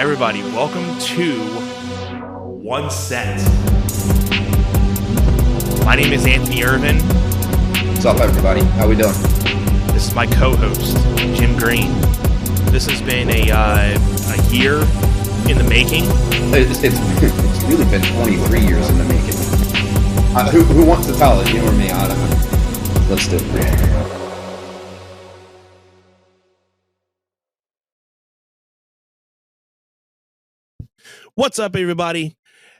Everybody, welcome to One Set. My name is Anthony Irvin. What's up, everybody? How we doing? This is my co-host, Jim Green. This has been a year in the making. It's really been 23 years in the making. Who wants to tell it? You or me? I don't know. Let's do it. What's up, everybody?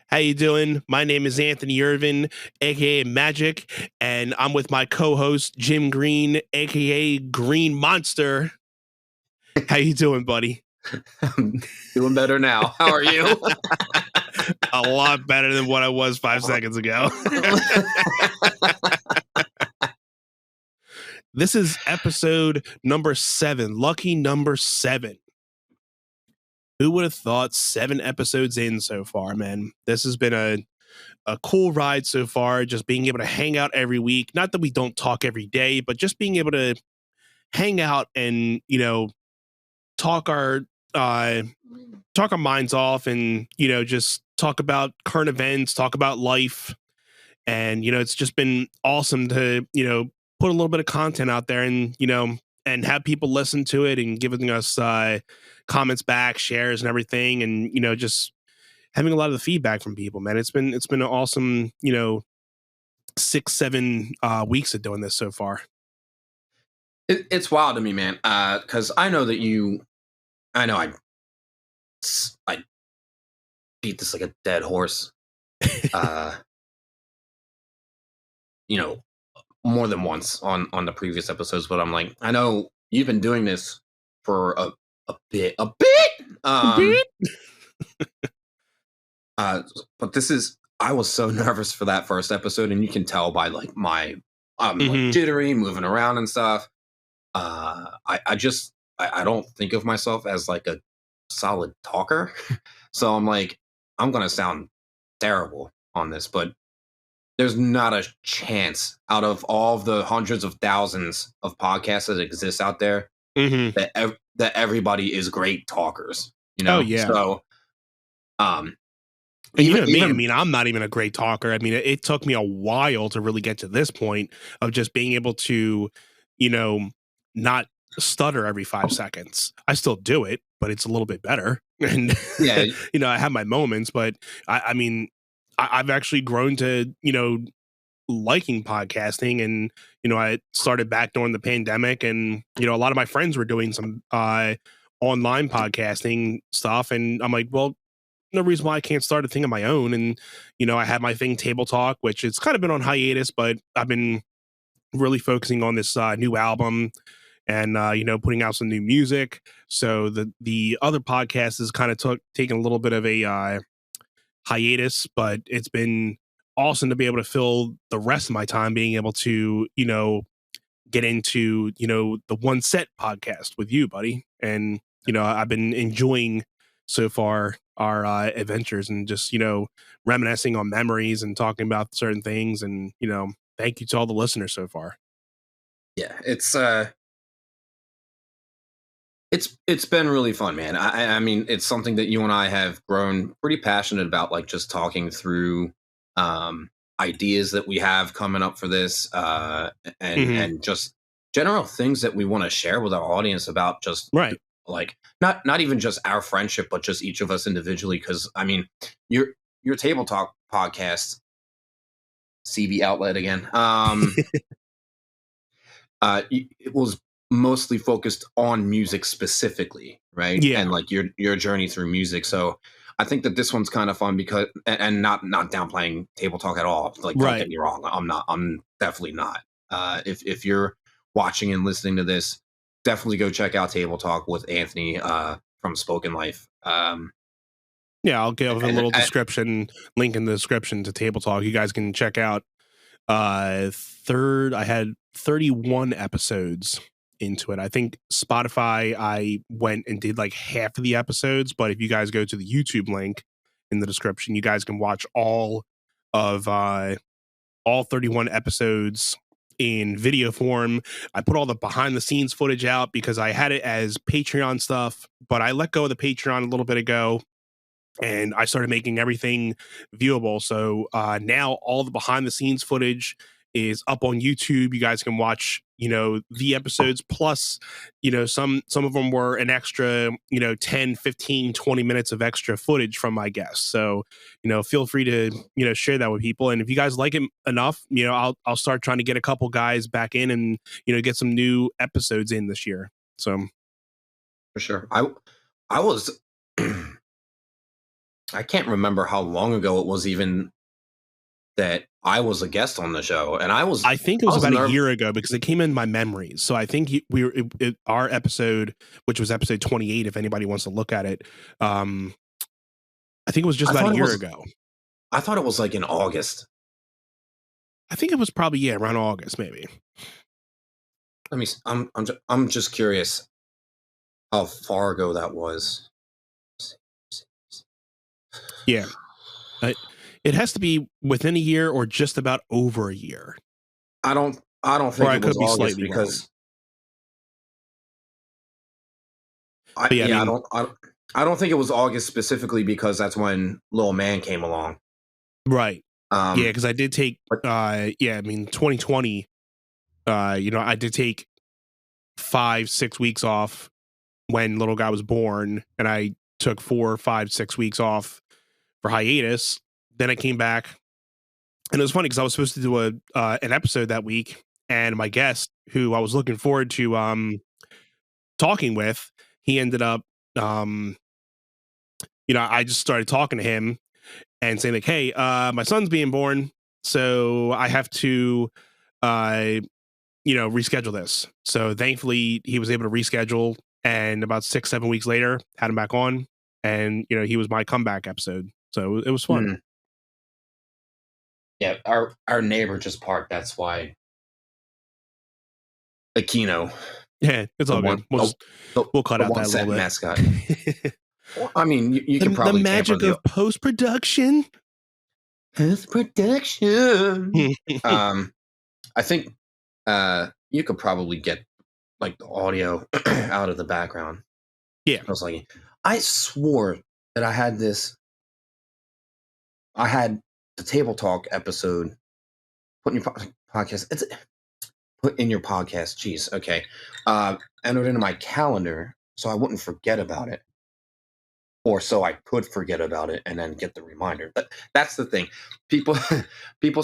How you doing? My name is Anthony Irvin, aka Magic, and I'm with my co-host Jim Green, aka Green Monster. How you doing, buddy? I'm doing better now. How are you? A lot better than what I was 5 seconds ago. This is episode number 7, lucky number 7. Who would have thought 7 episodes in so far, man? This has been a cool ride so far, just being able to hang out every week. Not that we don't talk every day, but just being able to hang out and, talk our minds off and, just talk about current events, talk about life. And, it's just been awesome to, put a little bit of content out there and, and have people listen to it and giving us comments back, shares and everything. And, just having a lot of the feedback from people, man. It's been an awesome, 6-7 weeks of doing this so far. It's wild to me, man. Cause I know that I beat this like a dead horse, more than once on the previous episodes, but I'm like, I know you've been doing this for a bit. But I was so nervous for that first episode, and you can tell by like I'm like jittery, moving around and stuff. I don't think of myself as like a solid talker, so I'm like, I'm gonna sound terrible on this, but there's not a chance out of all of the hundreds of thousands of podcasts that exist out there that everybody is great talkers. Oh yeah. So, and me, I'm not even a great talker. I mean, it took me a while to really get to this point of just being able to, not stutter every 5 seconds. I still do it, but it's a little bit better. And, yeah, I have my moments, but I've actually grown to, liking podcasting. And, I started back during the pandemic and, a lot of my friends were doing some online podcasting stuff. And I'm like, well, no reason why I can't start a thing of my own. And, I had my thing Table Talk, which it's kind of been on hiatus, but I've been really focusing on this new album and, putting out some new music. So the other podcast is kind of taking a little bit of a hiatus, but it's been awesome to be able to fill the rest of my time being able to, get into, the One Set podcast with you, buddy. And, I've been enjoying so far our adventures and just, reminiscing on memories and talking about certain things. And, thank you to all the listeners so far. Yeah, it's been really fun, man. I mean, it's something that you and I have grown pretty passionate about, like just talking through ideas that we have coming up for this and just general things that we want to share with our audience about just right. Like not even just our friendship, but just each of us individually. Because I mean, your Table Talk podcast, CV outlet again. It was mostly focused on music specifically, right? Yeah. And like your journey through music. So I think that this one's kind of fun because and not downplaying Table Talk at all. Like, don't get me wrong, I'm definitely not. If you're watching and listening to this, definitely go check out Table Talk with Anthony from Spoken Life. Yeah, I'll give a little description link in the description to Table Talk. You guys can check out. I had 31 episodes into it. I think Spotify, I went and did like half of the episodes, but if you guys go to the YouTube link in the description, you guys can watch all 31 episodes in video form. I put all the behind the scenes footage out because I had it as Patreon stuff, but I let go of the Patreon a little bit ago and I started making everything viewable. So now all the behind the scenes footage is up on YouTube. You guys can watch, the episodes plus, some of them were an extra, 10, 15, 20 minutes of extra footage from my guests. So, feel free to, share that with people. And if you guys like it enough, I'll start trying to get a couple guys back in and, get some new episodes in this year. So for sure. I was I can't remember how long ago it was even that I was a guest on the show, and I think it was about a year ago because it came in my memories. So I think our episode, which was episode 28, if anybody wants to look at it, I think it was just about a year ago. I thought it was like in August. I think it was probably around August, maybe. Let me. I'm just curious how far ago that was. Yeah. It has to be within a year or just about over a year. I don't think it was August because I don't think it was August specifically because that's when Lil Man came along. Right. Because I did take 2020 I did take 5-6 weeks off when little guy was born, and I took 4, 5, 6 weeks off for hiatus. Then I came back, and it was funny because I was supposed to do an episode that week, and my guest, who I was looking forward to talking with, he ended up, I just started talking to him and saying like, "Hey, my son's being born, so I have to, reschedule this." So thankfully, he was able to reschedule, and about 6-7 weeks later, had him back on, and he was my comeback episode, so it was fun. Mm. Yeah, our neighbor just parked. That's why. Aquino. Yeah, it's all good. We'll cut out that little bit. Mascot. Well, I mean, you can probably the magic of post production. Post production. I think you could probably get like the audio out of the background. Yeah, I swore that I had this. I had the Table Talk episode put in your podcast. Put in your podcast. Jeez. Okay. Entered into my calendar so I wouldn't forget about it, or so I could forget about it and then get the reminder. But that's the thing. People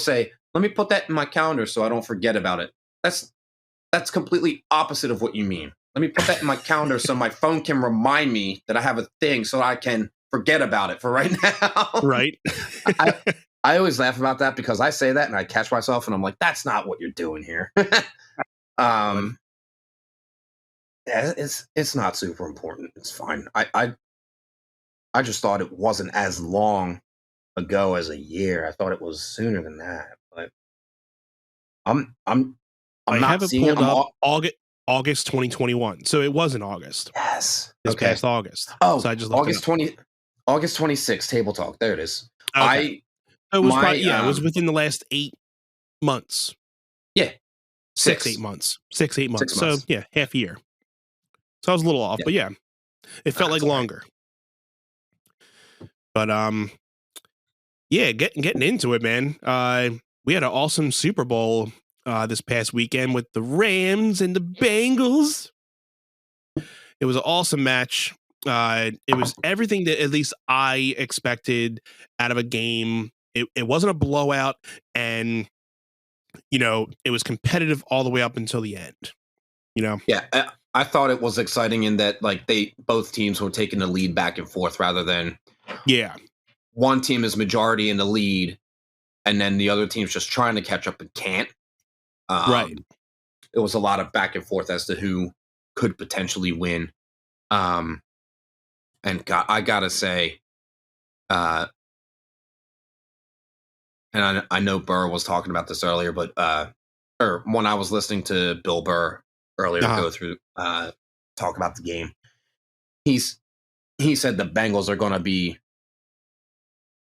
say, "Let me put that in my calendar so I don't forget about it." That's completely opposite of what you mean. Let me put that in my calendar so my phone can remind me that I have a thing so I can forget about it for right now. Right. I always laugh about that because I say that and I catch myself and I'm like, that's not what you're doing here. It's not super important. It's fine. I just thought it wasn't as long ago as a year. I thought it was sooner than that. But I'm not seeing it up August 2021. So it was in August. Yes. This past August. Oh, so I just August 26th, Table Talk. There it is. Okay. It was within the last 8 months. Yeah. 6-8 months. 6-8 months. So yeah, half a year. So I was a little off, but yeah. It felt like longer. But getting into it, man. We had an awesome Super Bowl this past weekend with the Rams and the Bengals. It was an awesome match. It was everything that at least I expected out of a game. It wasn't a blowout, and it was competitive all the way up until the end. Yeah, I thought it was exciting in that like both teams were taking the lead back and forth rather than one team is majority in the lead, and then the other team's just trying to catch up and can't. Right. It was a lot of back and forth as to who could potentially win. And I gotta say, and I know Burr was talking about this earlier, but or when I was listening to Bill Burr earlier go through talk about the game, he said the Bengals are going to be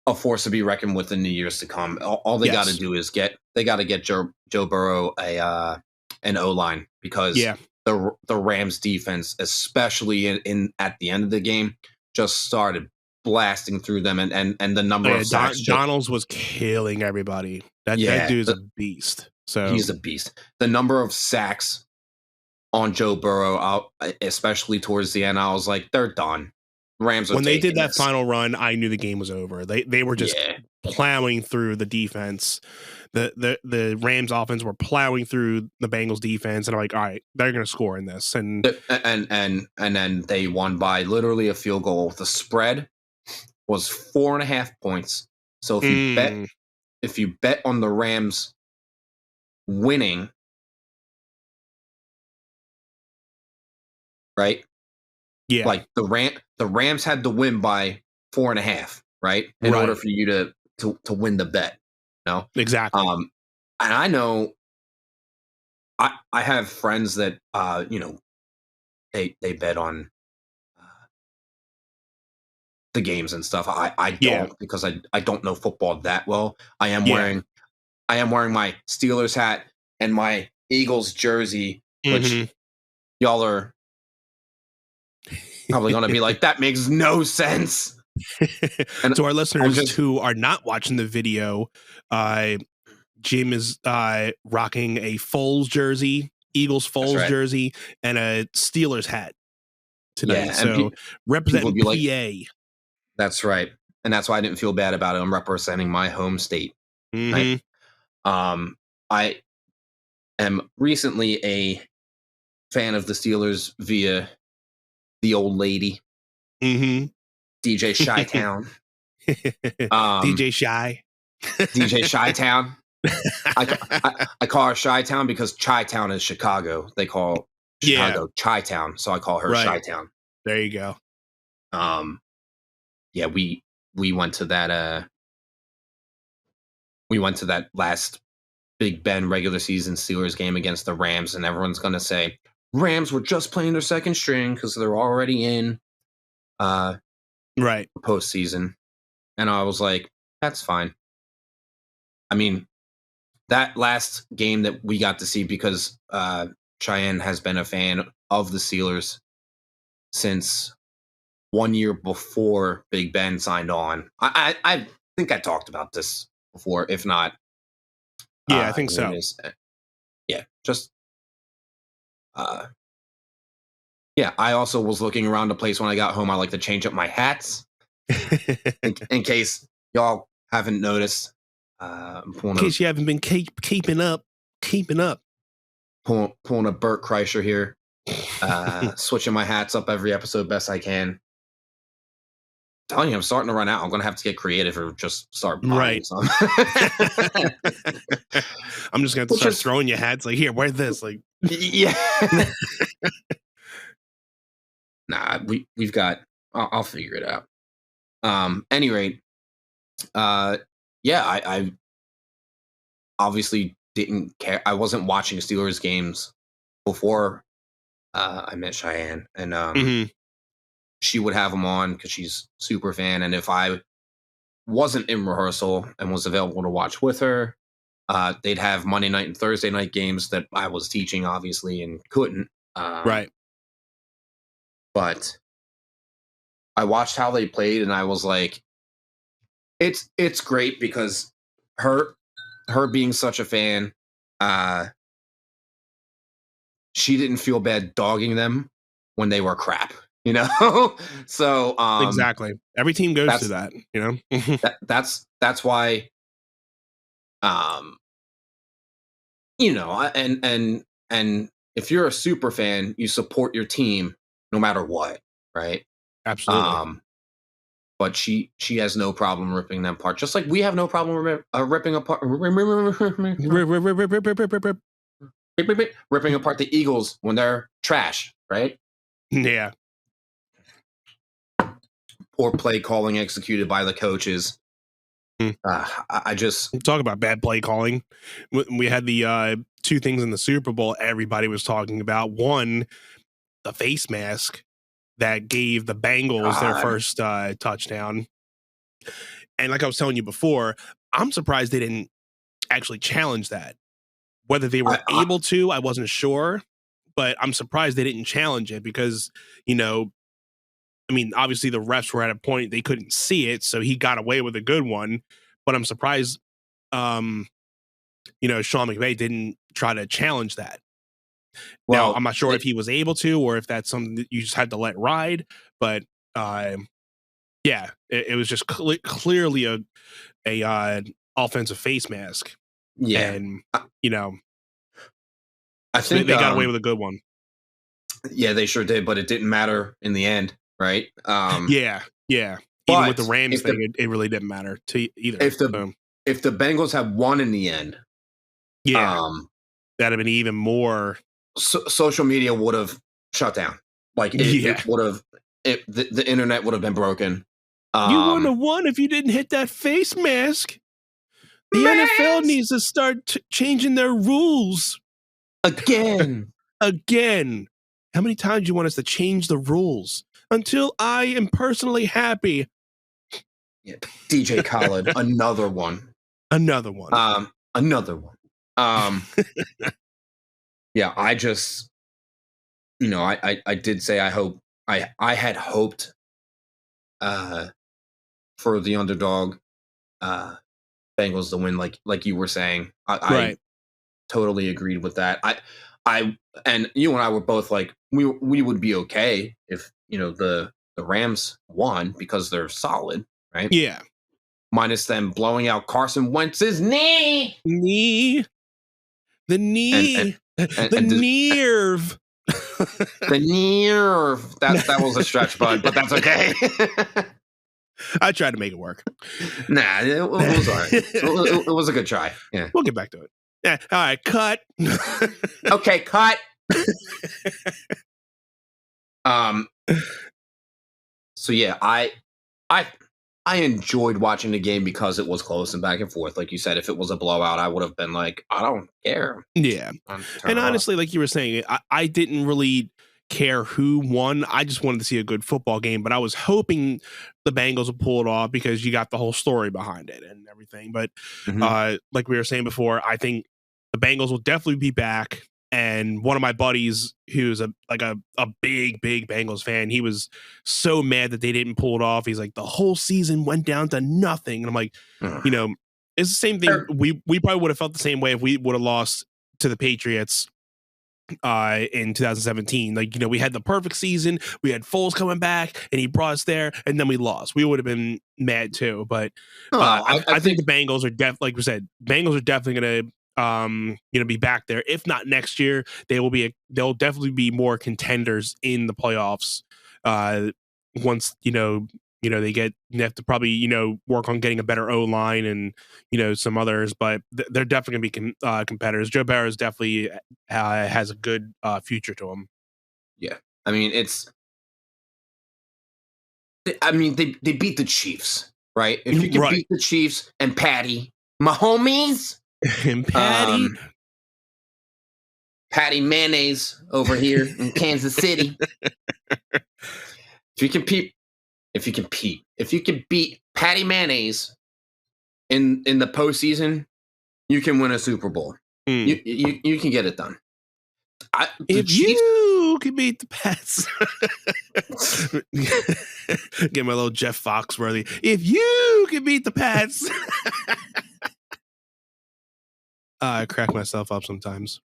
a force to be reckoned with in the years to come. All they got to do is get they got to get Joe Burrow an O-line, because the Rams defense, especially in at the end of the game, just started blasting through them, and the number of sacks. Donalds was killing everybody. That dude's a beast. So he's a beast. The number of sacks on Joe Burrow, especially towards the end, I was like, they're done. Rams are when they did that this final run, I knew the game was over. They were just plowing through the defense. The Rams offense were plowing through the Bengals defense, and I'm like, all right, they're going to score in this. And then they won by literally a field goal. The spread was 4.5 points. So if you bet on the Rams winning, right? Yeah, like the Rams had to win by 4.5, right? In order for you to win the bet. No, exactly. And I know I have friends that they bet on the games and stuff. I don't, because I don't know football that well. I am wearing my Steelers hat and my Eagles jersey, which y'all are probably going to be like, that makes no sense. And to our listeners who are not watching the video, Jim is rocking a Foles jersey, Eagles Foles jersey, and a Steelers hat tonight. So representing PA. Like, that's right. And that's why I didn't feel bad about it. I'm representing my home state. Right? I am recently a fan of the Steelers via the old lady. DJ Chi-Town. DJ Shy. DJ Chi-Town. I call her Chi-Town because Chi-Town is Chicago. They call Chicago Chi-Town, so I call her Chi-Town. There you go. Yeah, we went to that last Big Ben regular season Steelers game against the Rams, and everyone's gonna say Rams were just playing their second string because they're already in postseason. And I was like, that's fine. I mean, that last game that we got to see, because Cheyenne has been a fan of the Steelers since 1 year before Big Ben signed on. I think I talked about this before, if not. Yeah, I think so. Yeah, just I also was looking around the place when I got home. I like to change up my hats in case y'all haven't noticed. In case you haven't been keeping up. Pulling a Burt Kreischer here. Switching my hats up every episode best I can. Telling you, I'm starting to run out. I'm going to have to get creative or just start buying some. I'm just going to start throwing you hats. Like, here, wear this. Like, yeah. Nah, we've got. I'll figure it out. Any rate, I obviously didn't care. I wasn't watching Steelers games before I met Cheyenne, and she would have them on because she's super fan. And if I wasn't in rehearsal and was available to watch with her, they'd have Monday night and Thursday night games that I was teaching, obviously, and couldn't. But I watched how they played, and I was like, it's great because her being such a fan, she didn't feel bad dogging them when they were crap, you know? So exactly. Every team goes through that, you know? that's why you know, and if you're a super fan, you support your team no matter what, right? Absolutely. But she has no problem ripping them apart, just like we have no problem ripping apart the Eagles when they're trash, right? Yeah. Poor play calling executed by the coaches. I just talk about bad play calling. We had the two things in the Super Bowl everybody was talking about. One, the face mask that gave the Bengals their first touchdown. And like I was telling you before, I'm surprised they didn't actually challenge that. Whether they were able to, I wasn't sure, but I'm surprised they didn't challenge it because, I mean, obviously the refs were at a point they couldn't see it, so he got away with a good one. But I'm surprised, Sean McVay didn't try to challenge that. Well, now, I'm not sure if he was able to or if that's something that you just had to let ride. But yeah, it was just clearly a offensive face mask. Yeah, and I so think they got away with a good one. Yeah, they sure did, but it didn't matter in the end, right? Yeah. Even with the Rams thing, it really didn't matter to either. If the Bengals had won in the end, that'd have been even more. Social media would have shut down. Like it would have. The internet would have been broken. You wouldn't have won if you didn't hit that face mask. The NFL needs to start changing their rules again. How many times do you want us to change the rules until I am personally happy? Yeah, DJ Khaled, another one. Another one. Yeah, I just, I did say I had hoped for the underdog Bengals to win, like you were saying. I totally agreed with that. I and you and I were both like we would be okay if the Rams won because they're solid, right? Yeah. Minus them blowing out Carson Wentz's knee. The knee. The nerve. The nerve. That was a stretch, bud, but that's okay. I tried to make it work. Nah, it was all right. It was a good try. Yeah. We'll get back to it. Yeah. All right. Cut. Okay. Cut. So yeah, I enjoyed watching the game because it was close and back and forth. Like you said, if it was a blowout, I would have been like, I don't care. Yeah. And honestly, like you were saying, I didn't really care who won. I just wanted to see a good football game, but I was hoping the Bengals would pull it off because you got the whole story behind it and everything. But like we were saying before, I think the Bengals will definitely be back. And one of my buddies, who's a big Bengals fan, he was so mad that they didn't pull it off. He's like, the whole season went down to nothing. And I'm like, it's the same thing. We probably would have felt the same way if we would have lost to the Patriots in 2017. Like, we had the perfect season. We had Foles coming back and he brought us there, and then we lost. We would have been mad too. But I think the Bengals are like we said, Bengals are definitely going to be back there. If not next year, they'll definitely be more contenders in the playoffs. Once they have to probably work on getting a better O line and some others, but they're definitely gonna be competitors. Joe Burrow definitely has a good future to him. Yeah, I mean they beat the Chiefs, right? If you can beat the Chiefs and Patty Mahomes. And Patty Mayonnaise over here in Kansas City. If you can beat Patty Mayonnaise in the postseason, you can win a Super Bowl. You can get it done. You can beat the Pats. Get my little Jeff Foxworthy. If you can beat the Pats. I crack myself up sometimes.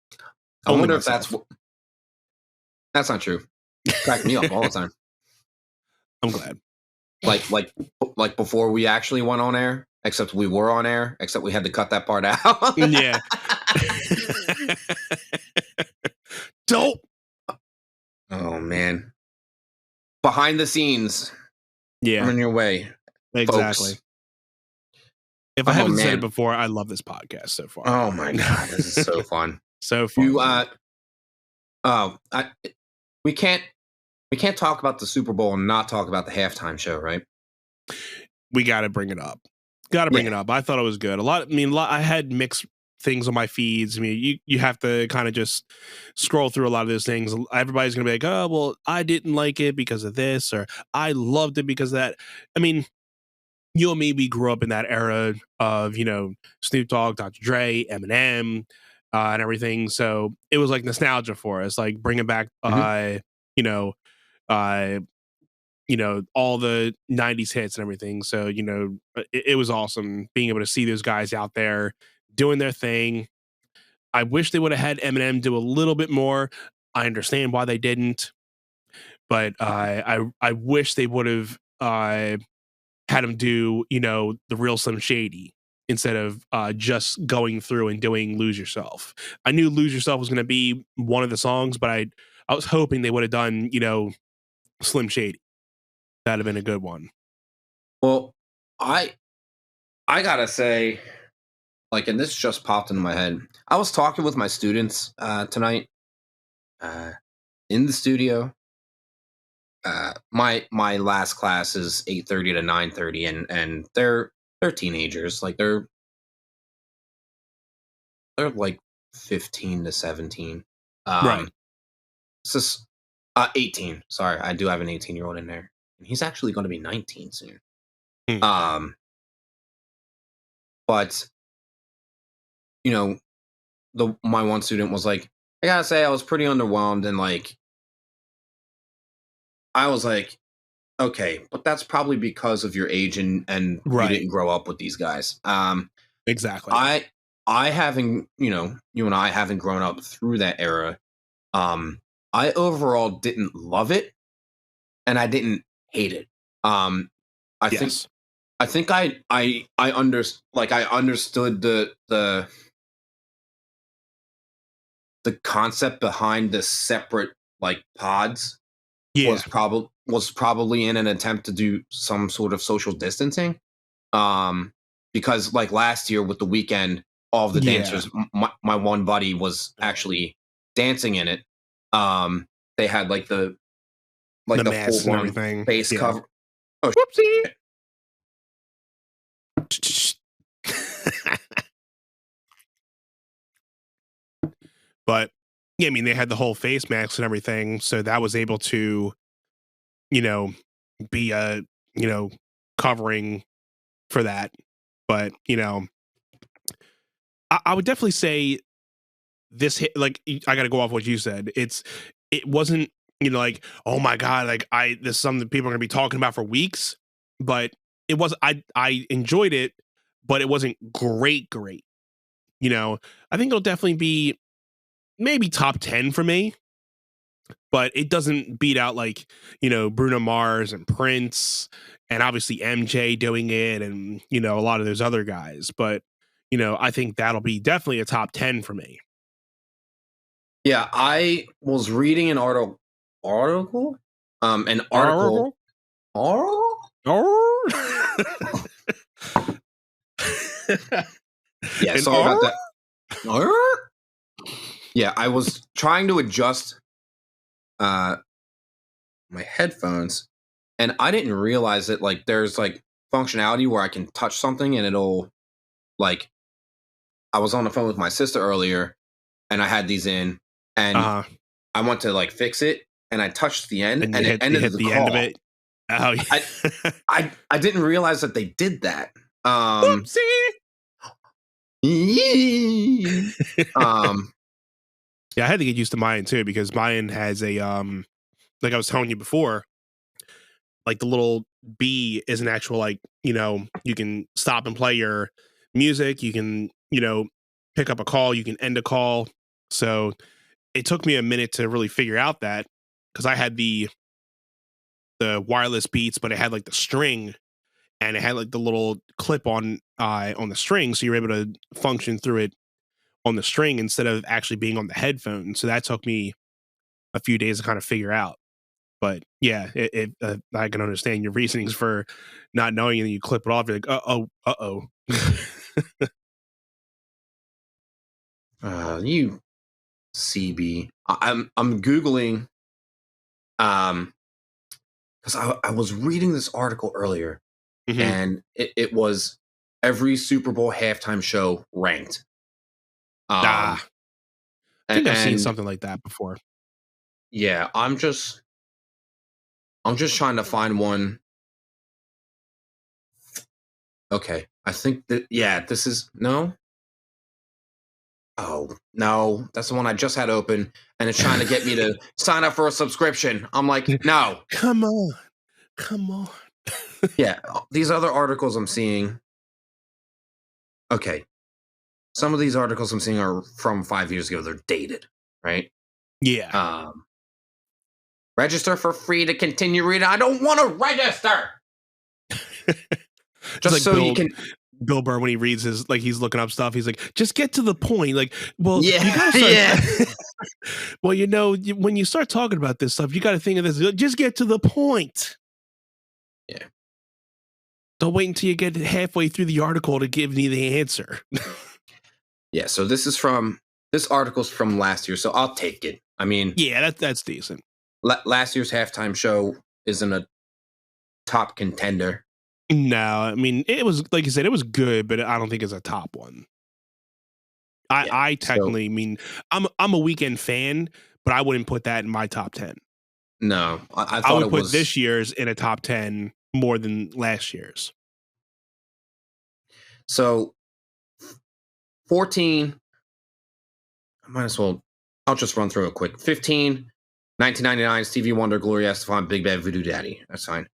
I wonder if that's not true. Crack me up all the time. I'm glad. Like before we actually went on air, except we were on air, except we had to cut that part out. Yeah. Dope. Oh man. Behind the scenes. Yeah. Coming your way. Exactly. Folks. If I haven't said it before, I love this podcast so far. Oh my god, this is so fun. So fun. We can't talk about the Super Bowl and not talk about the halftime show, right? We got to bring it up. It up. I thought it was good. I had mixed things on my feeds. I mean, you have to kind of just scroll through a lot of those things. Everybody's going to be like, oh, well, I didn't like it because of this, or I loved it because of that. I mean, you and me, we grew up in that era of, Snoop Dogg, Dr. Dre, Eminem, and everything. So it was like nostalgia for us, like bringing back, Mhm. you know, uh, all the 90s hits and everything. So, it was awesome being able to see those guys out there doing their thing. I wish they would have had Eminem do a little bit more. I understand why they didn't, but I wish they would have had him do, the real Slim Shady instead of just going through and doing Lose Yourself. I knew Lose Yourself was going to be one of the songs, but I was hoping they would have done, Slim Shady. That'd have been a good one. Well, I gotta say, like, and this just popped into my head. I was talking with my students tonight uh, in the studio. My last class is 8:30 to 9:30, and they're teenagers. Like they're like 15 to 17. Right. It's just 18. Sorry, I do have an 18-year-old in there. And he's actually going to be 19 soon. Hmm. But my one student was like, I gotta say, I was pretty underwhelmed, and like, I was like, okay, but that's probably because of your age and you Right. didn't grow up with these guys. Exactly. I haven't, you and I haven't grown up through that era. I overall didn't love it, and I didn't hate it. I think Yes. I think I understood the concept behind the separate like pods Yeah. was probably in an attempt to do some sort of social distancing. Because like last year with the weekend, all of the Yeah. dancers, my one buddy was actually dancing in it. They had The the masks full and on everything. face Yeah. cover. Oh Whoopsie. But yeah, I mean, they had the whole face masks and everything, so that was able to, you know, be a, covering for that. But I would definitely say this hit. Like, I got to go off what you said. It wasn't, like, oh my god, like this is something that people are gonna be talking about for weeks. But it was. I enjoyed it, but it wasn't great. Great. I think it'll definitely be maybe top 10 for me, but it doesn't beat out like, Bruno Mars and Prince and obviously MJ doing it and, a lot of those other guys. But, I think that'll be definitely a top 10 for me. yeah, I was reading an article, an article, Horrible? article? Oh. Yeah, And sorry about that. Yeah, I was trying to adjust uh my headphones, and I didn't realize that like there's like functionality where I can touch something and it'll like I was on the phone with my sister earlier and I had these in and uh I went to like fix it and I touched the end and and it you ended hit the the end of call. it. Oh I yeah. I didn't realize that they did that. Whoopsie. Um Yeah, I had to get used to mine too because mine has a like I was telling you before, like the little B is an actual like, you can stop and play your music, you can, pick up a call, you can end a call. So it took me a minute to really figure out that because I had the wireless Beats, but it had like the string and it had like the little clip on the string, so you're able to function through it on the string instead of actually being on the headphone. So that took me a few days to kind of figure out. But yeah, I can understand your reasonings for not knowing, and you clip it off. You're like, oh. you CB. I'm googling because I was reading this article earlier Hmm. and it was every Super Bowl halftime show ranked. Ah, Um I think I've seen and something like that before. yeah, I'm just trying to find one Okay. I think that, yeah, this is, no? Oh, no. That's the one I just had open, and it's trying to get me to sign up for a subscription. I'm like, no. Come on. Come on. Yeah. These other articles I'm seeing. Okay. Some of these articles I'm seeing are from 5 years ago. They're dated, right? Yeah. Register for free to continue reading. I don't want to register. Just like so you can. Bill Burr, when he reads his, like, he's looking up stuff, he's like, just get to the point. Like, well, Yeah, you gotta start. yeah. Well, when you start talking about this stuff, you got to think of this. Just get to the point. Yeah. Don't wait until you get halfway through the article to give me the answer. Yeah. So this article's from last year, so I'll take it. I mean, yeah, that's decent. Last year's halftime show isn't a top contender. No, I mean, it was, like you said, it was good, but I don't think it's a top one. I technically, mean, I'm a Weekend fan, but I wouldn't put that in my top 10. No, I thought would put this year's in a top 10 more than last year's. So 14, I'll just run through it quick. 15, 1999, Stevie Wonder, Gloria Estefan, Big Bad Voodoo Daddy. That's fine.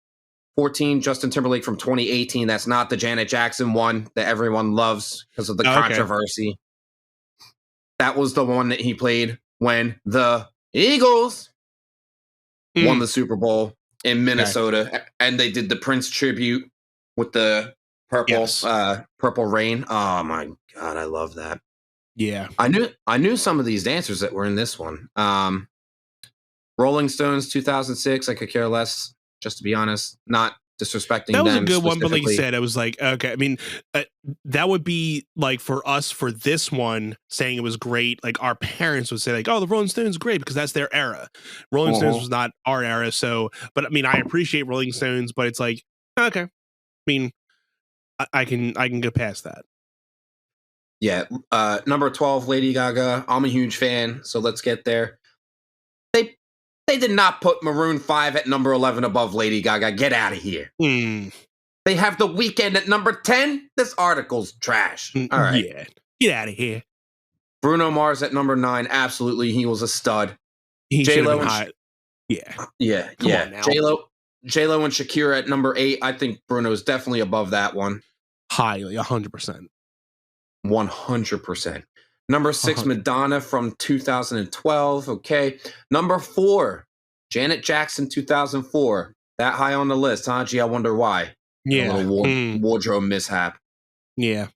14, Justin Timberlake from 2018. That's not the Janet Jackson one that everyone loves because of the controversy. That was the one that he played when the Eagles won the Super Bowl in Minnesota, and they did the Prince tribute with the purple rain. Oh my God, I love that. Yeah, I knew some of these dancers that were in this one. Rolling Stones 2006. I could care less, just to be honest. Not disrespecting that was them a good one, but like you said, I was like, okay. I mean, that would be like for us for this one saying it was great. Like our parents would say, like, "Oh, the Rolling Stones are great," because that's their era. Rolling Stones was not our era, so. But I mean, I appreciate Rolling Stones, but it's like, okay. I mean, I can get past that. Yeah, number 12, Lady Gaga. I'm a huge fan, so let's get there. They did not put Maroon 5 at number 11 above Lady Gaga. Get out of here. They have The Weeknd at number 10. This article's trash. All right. Yeah, get out of here. Bruno Mars at number 9. Absolutely, he was a stud. He should have been hot. Yeah. J-Lo and Shakira at number 8. I think Bruno's definitely above that one. Highly, 100%. 100%. Number 6, Madonna from 2012. Okay. Number 4, Janet Jackson, 2004. That high on the list, huh? Gee, I wonder why. Yeah. A little wardrobe mishap. Yeah.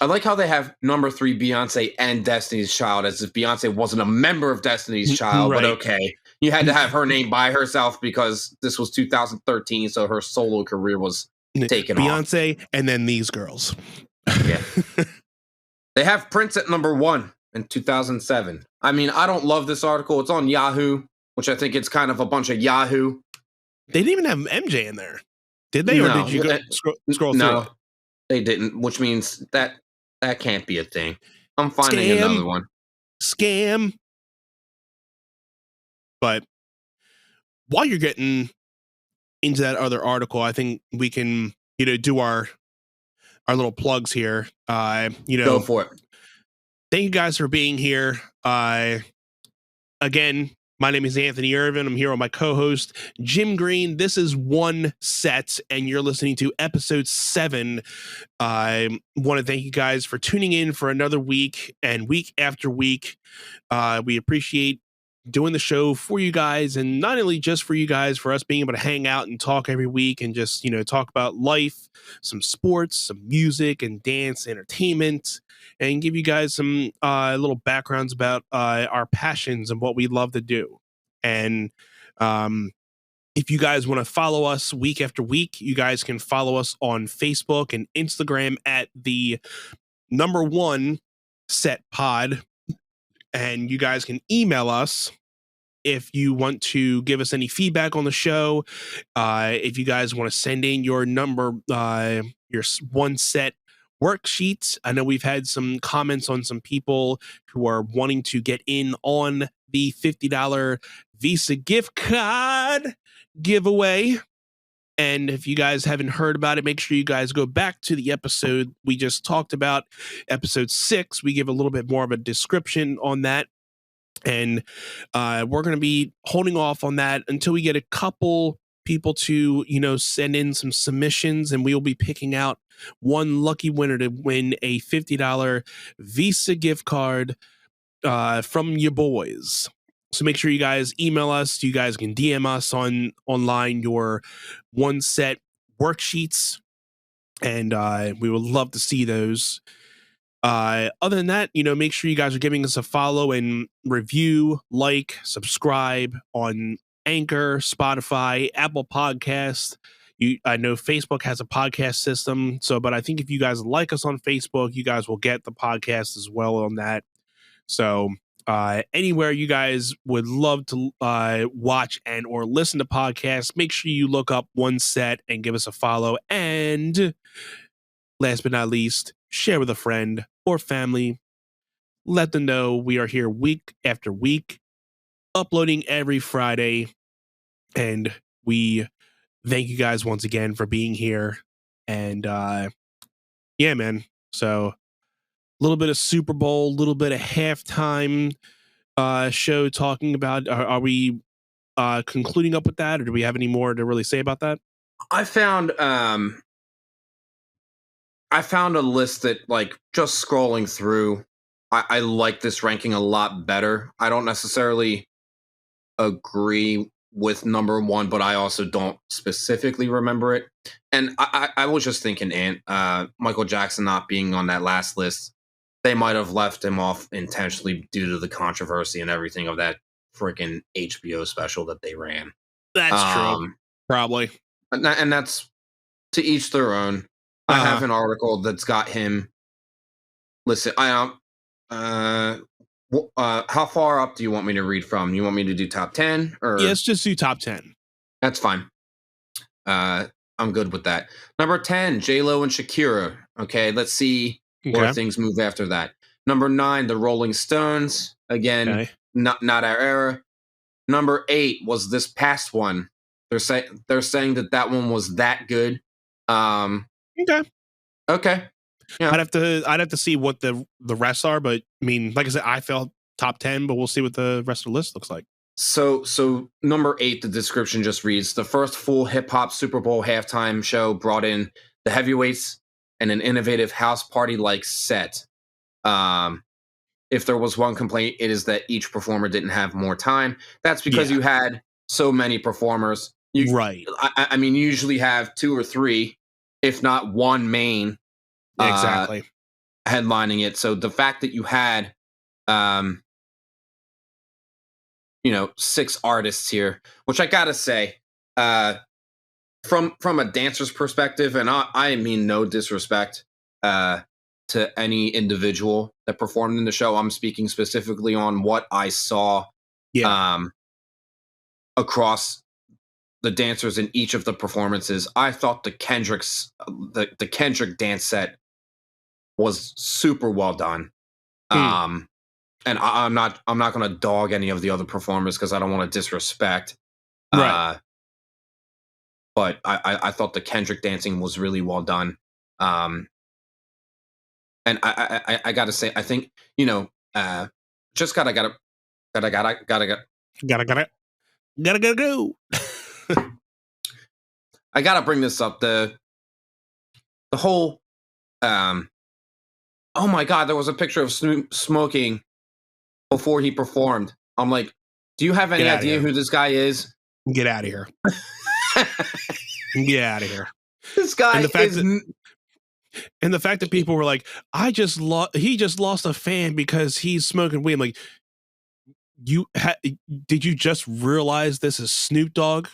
I like how they have number 3, Beyonce and Destiny's Child, as if Beyonce wasn't a member of Destiny's Child, but okay. You had to have her name by herself because this was 2013, so her solo career was taken off. Beyonce and then these girls. Yeah. They have Prince at number 1 in 2007. I mean, I don't love this article. It's on Yahoo, which I think it's kind of a bunch of Yahoo. They didn't even have MJ in there. Did they? Or did you go scroll through? No, they didn't, which means that can't be a thing. I'm finding another one. Scam. But while you're getting into that other article, I think we can, do our little plugs here. Go for it. Thank you guys for being here. Again, my name is Anthony Irvin. I'm here with my co-host, Jim Green. This is One Set, and you're listening to episode 7. I want to thank you guys for tuning in for another week and week after week. We appreciate doing the show for you guys, and not only just for you guys, for us being able to hang out and talk every week and just, talk about life, some sports, some music and dance, entertainment, and give you guys some little backgrounds about our passions and what we love to do. And if you guys want to follow us week after week, you guys can follow us on Facebook and Instagram at the number 1 Set Pod. And you guys can email us if you want to give us any feedback on the show. If you guys want to send in your your One Set worksheets. I know we've had some comments on some people who are wanting to get in on the $50 Visa gift card giveaway. And if you guys haven't heard about it, make sure you guys go back to the episode we just talked about, episode 6. We give a little bit more of a description on that. And we're going to be holding off on that until we get a couple people to, send in some submissions, and we will be picking out one lucky winner to win a $50 Visa gift card from your boys. So make sure you guys email us. You guys can DM us online your one set worksheets, and we would love to see those. Other than that, make sure you guys are giving us a follow and review, subscribe on Anchor, Spotify, Apple Podcasts. I know Facebook has a podcast system, but I think if you guys like us on Facebook, you guys will get the podcast as well on that. So anywhere you guys would love to watch and or listen to podcasts, make sure you look up One Set and give us a follow. And last but not least, share with a friend or family. Let them know we are here week after week, uploading every Friday. And we thank you guys once again for being here. And yeah, man. So a little bit of Super Bowl, a little bit of halftime show talking about. Are we concluding up with that, or do we have any more to really say about that? I found a list that, just scrolling through, I like this ranking a lot better. I don't necessarily agree with number 1, but I also don't specifically remember it. And I was just thinking, Michael Jackson not being on that last list, they might have left him off intentionally due to the controversy and everything of that freaking HBO special that they ran. That's true. Probably. And that's to each their own. I have an article that's got him. Listen, how far up do you want me to read from? You want me to do top 10? Or let's just do top 10. That's fine. I'm good with that. Number 10, J-Lo and Shakira. Okay, let's see where things move after that. Number 9, the Rolling Stones. Again, not our era. Number 8 was this past one. They're saying that one was that good. Okay. Yeah. I'd have to see what the rest are, but I mean, like I said, I felt top 10, but we'll see what the rest of the list looks like. So number 8, the description just reads: the first full hip hop Super Bowl halftime show brought in the heavyweights and an innovative house party like set. If there was one complaint, it is that each performer didn't have more time. That's because you had so many performers. Right. I mean, you usually have 2 or 3, if not one main. Exactly. Headlining it. So the fact that you had, 6 artists here, which I gotta say, from a dancer's perspective, and I mean no disrespect to any individual that performed in the show. I'm speaking specifically on what I saw across the dancers in each of the performances. I thought the Kendrick dance set was super well done. And I'm not going to dog any of the other performers because I don't want to disrespect. Right. But I thought the Kendrick dancing was really well done. And I gotta say, I think, just gotta go. I gotta bring this up. The whole, oh my God, there was a picture of Snoop smoking before he performed. I'm like, do you have any idea who this guy is? Get out of here. Get out of here. This guy and the fact that people were like, he just lost a fan because he's smoking weed. I'm like, did you just realize this is Snoop Dogg?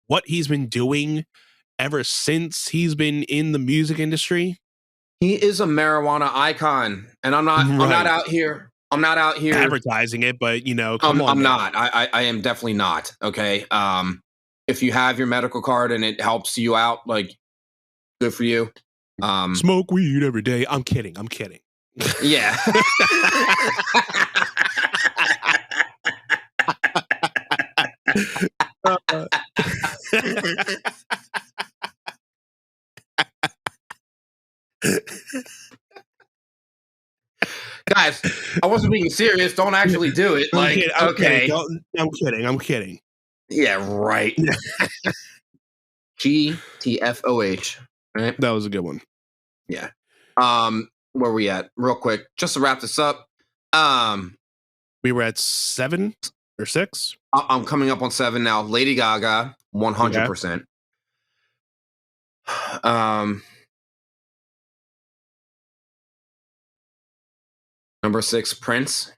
What he's been doing ever since he's been in the music industry? He is a marijuana icon, and I'm not out here advertising it, but I'm not. I am definitely not. Okay. If you have your medical card and it helps you out, like, good for you. Smoke weed every day. I'm kidding. Yeah. I wasn't being serious. Don't actually do it. Like, okay. I'm kidding. Yeah, right. GTFOH. Right. That was a good one. Yeah. Where we at? Real quick, just to wrap this up. We were at 7 or 6. I'm coming up on 7 now. Lady Gaga, 100%. Number 6, Prince.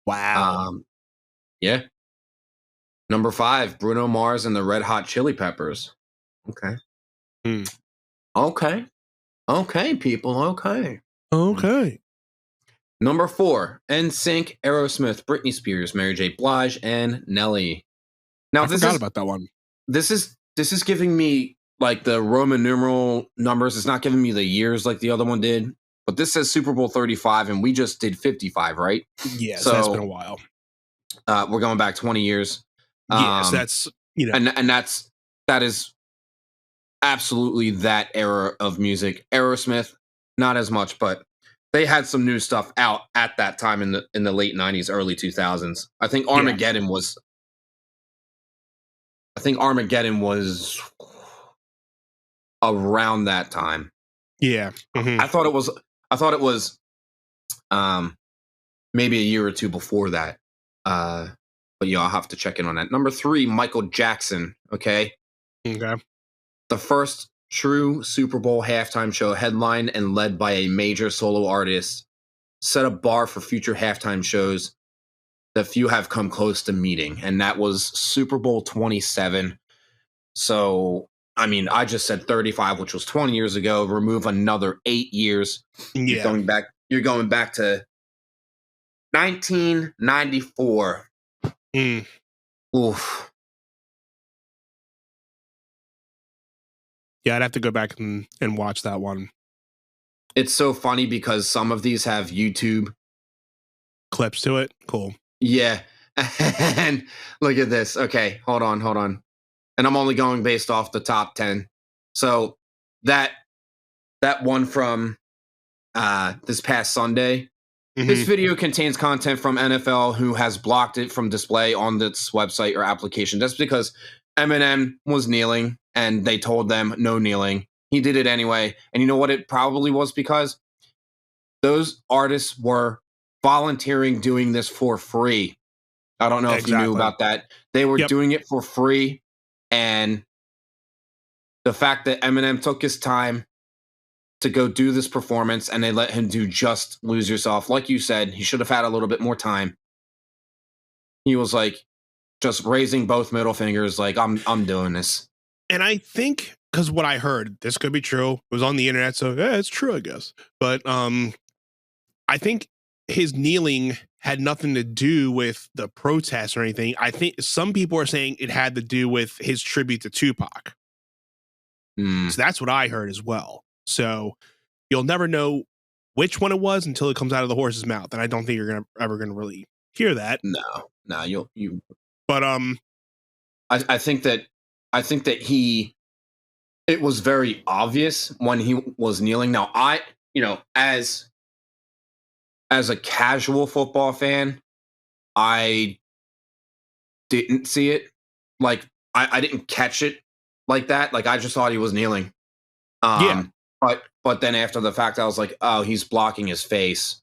Wow. Yeah. Number 5, Bruno Mars and the Red Hot Chili Peppers. Okay. Okay, people. Okay. Number 4, NSYNC, Aerosmith, Britney Spears, Mary J. Blige, and Nelly. Now, I forgot about that one. This is giving me like the Roman numeral numbers. It's not giving me the years like the other one did. But this says Super Bowl 35, and we just did 55, right? Yeah, so that's been a while. We're going back 20 years. Yes, that's, and that is absolutely that era of music. Aerosmith, not as much, but they had some new stuff out at that time in the late 90s, early 2000s. I think Armageddon was around that time. Yeah. Mm-hmm. I thought it was maybe a year or two before that. But I'll have to check in on that. Number 3, Michael Jackson. Okay. The first true Super Bowl halftime show, headlined and led by a major solo artist, set a bar for future halftime shows that few have come close to meeting, and that was Super Bowl 27. So, I mean, I just said 35, which was 20 years ago. Remove another 8 years. Yeah. You're going back to 1994. Oof. Yeah, I'd have to go back and watch that one. It's so funny because some of these have YouTube clips to it. Cool. Yeah. And look at this. Okay, hold on. And I'm only going based off the top 10. So that one from this past Sunday, this video contains content from NFL, who has blocked it from display on this website or application. That's because Eminem was kneeling and they told them no kneeling. He did it anyway. And you know what it probably was? Because those artists were volunteering doing this for free. I don't know if you knew about that. They were doing it for free. And the fact that Eminem took his time to go do this performance and they let him do Just Lose Yourself. Like you said, he should have had a little bit more time. He was like just raising both middle fingers like, I'm doing this. And I think, because what I heard, this could be true, it was on the internet, so yeah, it's true, I guess. But I think his kneeling had nothing to do with the protest or anything. I think some people are saying it had to do with his tribute to Tupac. So that's what I heard as well. So you'll never know which one it was until it comes out of the horse's mouth, and I don't think you're ever gonna really hear that. No, you. But I think that it was very obvious when he was kneeling. Now as a casual football fan, I didn't see it. Like I didn't catch it like that. Like I just thought he was kneeling. But then after the fact, I was like, oh, he's blocking his face.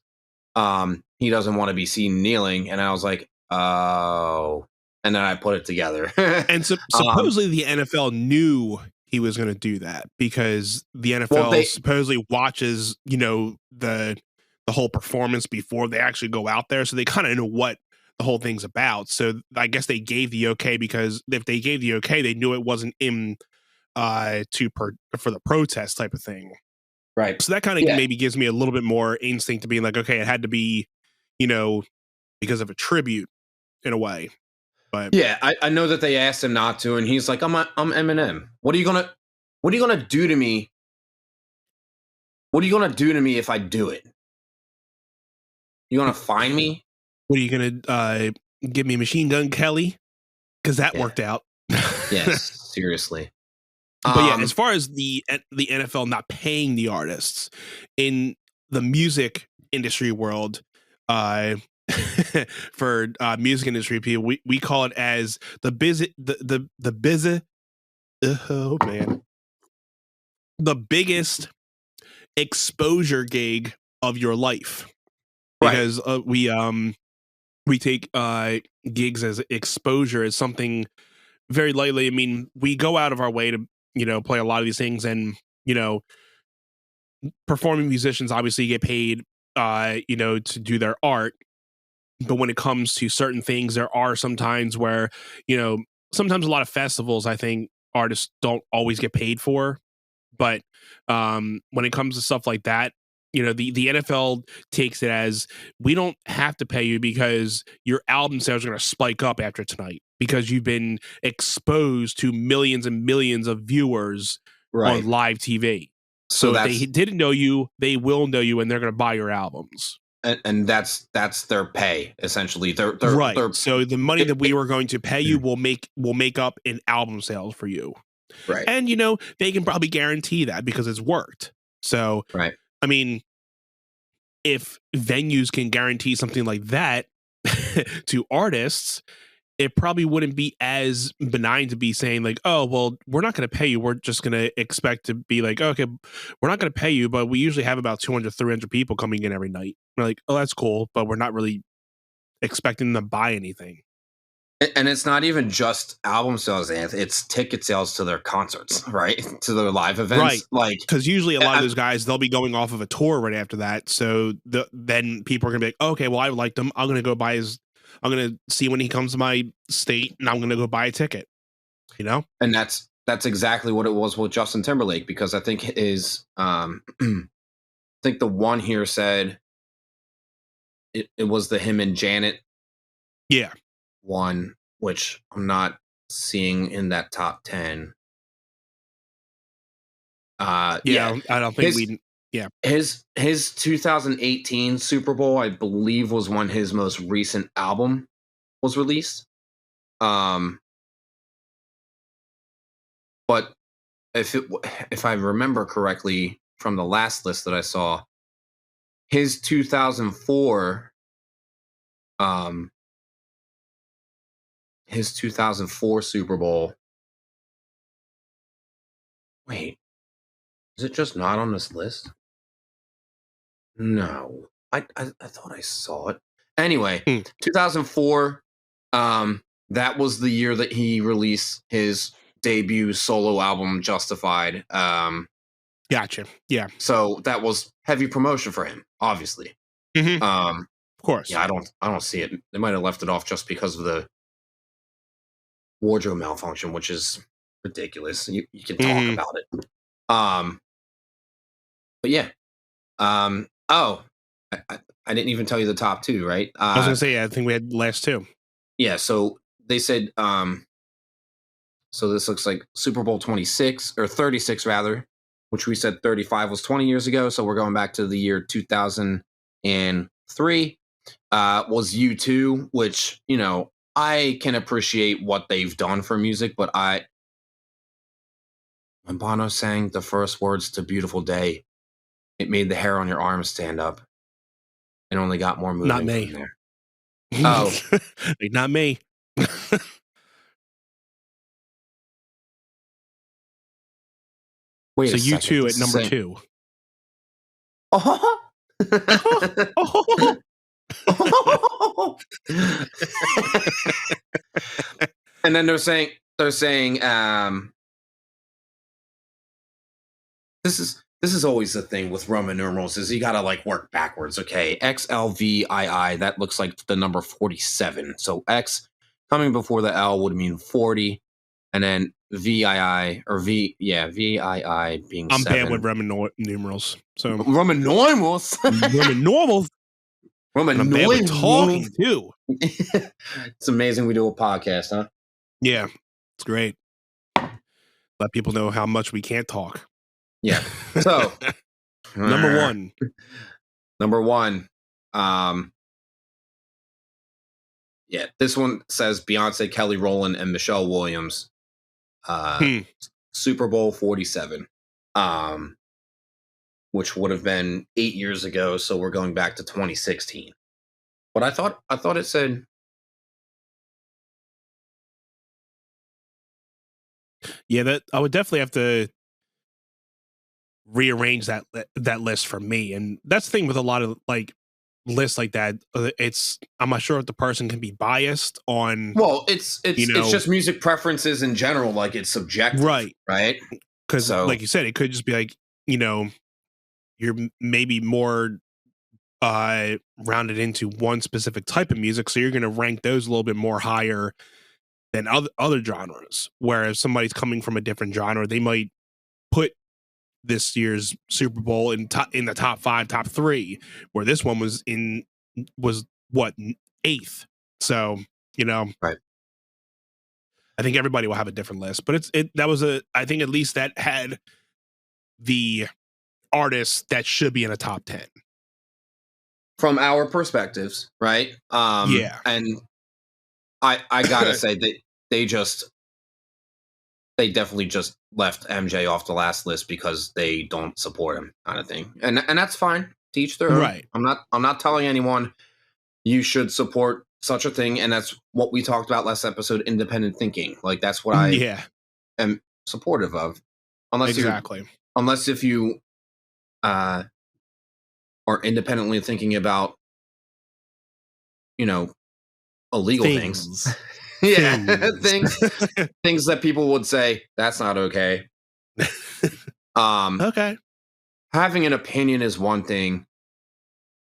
He doesn't want to be seen kneeling. And I was like, oh. And then I put it together. And supposedly the NFL knew he was going to do that because the NFL supposedly watches, the whole performance before they actually go out there. So they kind of know what the whole thing's about. So I guess they gave the okay, because if they gave the okay, they knew it wasn't in for the protest type of thing. Right. So that kind of maybe gives me a little bit more instinct to being like, okay, it had to be, because of a tribute in a way. But yeah, I know that they asked him not to, and he's like, I'm Eminem. What are you gonna do to me? What are you gonna do to me if I do it? You gonna find me? What are you gonna give me, Machine Gun Kelly? Because that worked out. Yes, seriously. But yeah, as far as the NFL not paying the artists in the music industry world, for music industry people, we call it as the busy the busy. Oh man, the biggest exposure gig of your life, because we take gigs as exposure as something very lightly. I mean, we go out of our way to play a lot of these things, and performing musicians obviously get paid to do their art. But when it comes to certain things, there are some times where sometimes a lot of festivals, I think, artists don't always get paid for. But when it comes to stuff like that, the NFL takes it as, we don't have to pay you because your album sales are going to spike up after tonight because you've been exposed to millions and millions of viewers on live TV. So if they didn't know you, they will know you, and they're going to buy your albums. And that's their pay, essentially. They're so the money that we were going to pay you will make up in album sales for you. Right. And they can probably guarantee that because it's worked. So I mean, if venues can guarantee something like that to artists, it probably wouldn't be as benign to be saying like, oh, well, we're not going to pay you. We're just going to expect to be like, okay, we're not going to pay you, but we usually have about 200, 300 people coming in every night. We're like, oh, that's cool, but we're not really expecting them to buy anything. And it's not even just album sales, Anth. It's ticket sales to their concerts, right? To their live events. Right. Because usually a lot of those guys, they'll be going off of a tour right after that. So then people are going to be like, okay, well, I liked him. I'm going to go buy I'm going to see when he comes to my state, and I'm going to go buy a ticket, And that's exactly what it was with Justin Timberlake, because I think I think the one here said it was the him and Janet. Yeah. One, which I'm not seeing in that top 10. I don't think his 2018 Super Bowl, I believe, was when his most recent album was released. But if I remember correctly from the last list that I saw, his 2004 Super Bowl. Wait, is it just not on this list? No, I thought I saw it. Anyway, 2004. That was the year that he released his debut solo album, Justified. Gotcha. Yeah. So that was heavy promotion for him, obviously. Mm-hmm. Of course. Yeah, I don't see it. They might have left it off just because of the wardrobe malfunction, which is ridiculous. You can talk about it. But yeah. I didn't even tell you the top two, right? I was gonna say, I think we had last two. Yeah, so they said so this looks like Super Bowl 26 or 36 rather, which we said 35 was 20 years ago, so we're going back to the year 2003. Was U2, which, I can appreciate what they've done for music, but when Bono sang the first words to Beautiful Day, it made the hair on your arms stand up and only got more moving. Not me. From there. Oh. Not me. Wait, so U2 at number 2. And then they're saying this is always the thing with Roman numerals, is you gotta work backwards. Okay, XLVII, that looks like the number 47. So X coming before the L would mean 40, and then VII VII being I'm 7. bad with Roman numerals. So Roman numerals. Roman numerals. Roman I'm bad with talking too. It's amazing we do a podcast, huh? Yeah, it's great. Let people know how much we can't talk. Yeah. So number one. Yeah, this one says Beyonce, Kelly Rowland, and Michelle Williams. Super Bowl 47. Which would have been 8 years ago, so we're going back to 2016. But I thought it said. Yeah, that I would definitely have to rearrange that list for me. And that's the thing with a lot of like lists like that. It's I'm not sure if the person can be biased on. Well, it's You know, just music preferences in general. Like it's subjective, right? right? Because, So like you said, it could just be like you're maybe more rounded into one specific type of music, so you're going to rank those a little bit more higher than other genres. Whereas somebody's coming from a different genre, they might put this year's Super Bowl in the top 5, top 3, where this one was what, 8th. So right. I think everybody will have a different list, but I think at least that had the artists that should be in a top 10 From our perspectives, right? Yeah. And I gotta say that they definitely just left MJ off the last list because they don't support him, kind of thing. And that's fine. To each their own. Right. I'm not telling anyone you should support such a thing, and that's what we talked about last episode, independent thinking. Like that's what I am supportive of. Unless if you are independently thinking about illegal things. Yeah, things that people would say that's not okay. Okay. Having an opinion is one thing.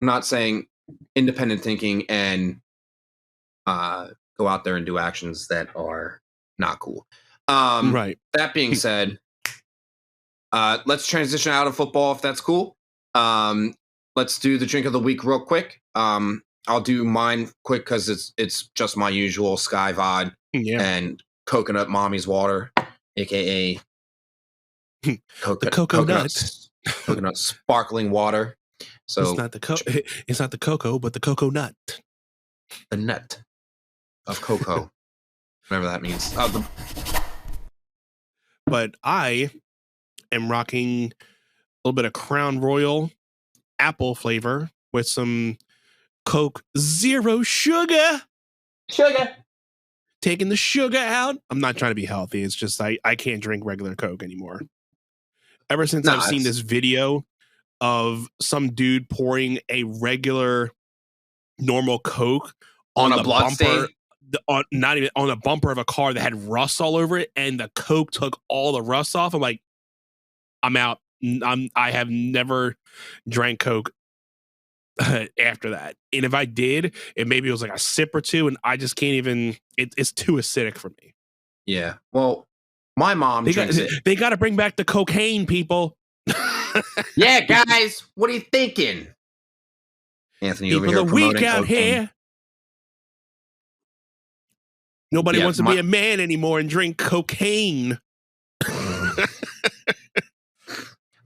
I'm not saying independent thinking and go out there and do actions that are not cool. Right. That being said, let's transition out of football if that's cool. Let's do the drink of the week real quick. I'll do mine quick because it's just my usual Sky VOD and coconut mommy's water, aka coconut sparkling water. So it's not the cocoa, but the cocoa nut. The nut of cocoa, whatever that means. But I am rocking a little bit of Crown Royal apple flavor with some Coke Zero sugar. Taking the sugar out. I'm not trying to be healthy. It's just I can't drink regular Coke anymore. Ever since I've seen this video of some dude pouring a regular normal Coke on a bumper, not even on a bumper of a car that had rust all over it, and the Coke took all the rust off. I'm like, I'm out. I have never drank Coke after that. And if I did, maybe it was like a sip or two, and I just can't even. It's too acidic for me. Yeah. Well, my mom drinks it. They got to bring back the cocaine, people. Yeah, guys, what are you thinking? Anthony people over here are weak out cocaine. here. Nobody wants to be a man anymore and drink cocaine.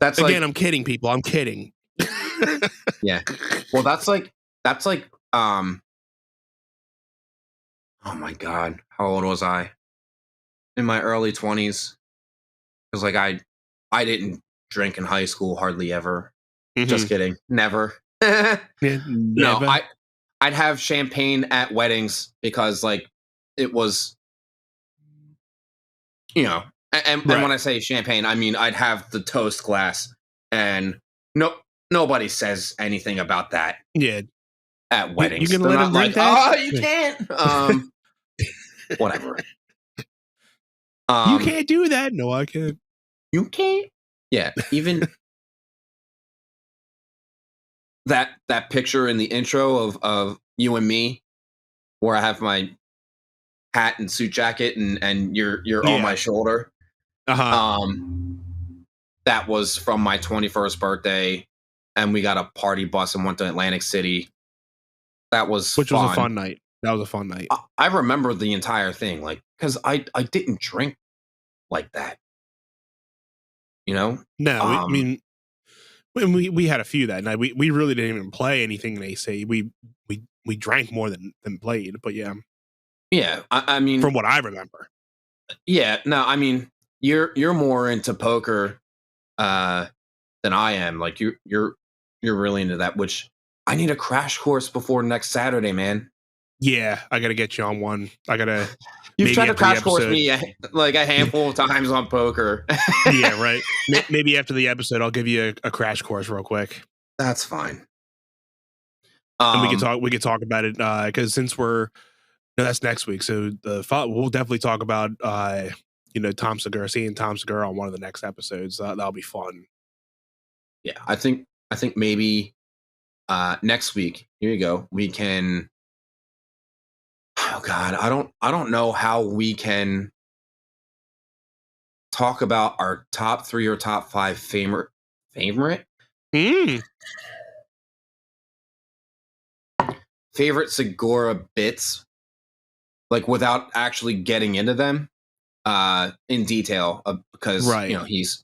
That's again, I'm kidding, people. I'm kidding. Yeah. Well, that's like oh my God, how old was I? In my early 20s. Because like I didn't drink in high school hardly ever. Mm-hmm. Just kidding. Never. Never. No, I'd have champagne at weddings because like it was, and when I say champagne, I mean I'd have the toast glass, and nobody says anything about that. Yeah. At weddings, you can let them drink that. Oh, you can't. Whatever. You can't do that. No, I can't. You can't. Yeah, even that picture in the intro of you and me, where I have my hat and suit jacket and you're on my shoulder. That was from my 21st birthday, and we got a party bus and went to Atlantic City. Which was a fun night. That was a fun night. I remember the entire thing, like, because I didn't drink like that. No, I mean, we had a few that night. We really didn't even play anything in AC. We drank more than played, but yeah. Yeah, I mean, from what I remember. Yeah, no, I mean, you're more into poker than I am. Like you're really into that, which I need a crash course before next Saturday, man. Yeah, I got to get you on one. I got to. You've tried to crash course me like a handful of times on poker. Yeah, right. Maybe after the episode, I'll give you a crash course real quick. That's fine. And we could talk about it because since that's next week. So we'll definitely talk about Tom Segura, seeing Tom Segura on one of the next episodes. That'll be fun. Yeah, I think maybe next week. Here you go. We can. Oh God, I don't know how we can talk about our top 3 or top 5 favorite. Favorite Segura bits, like without actually getting into them in detail, because he's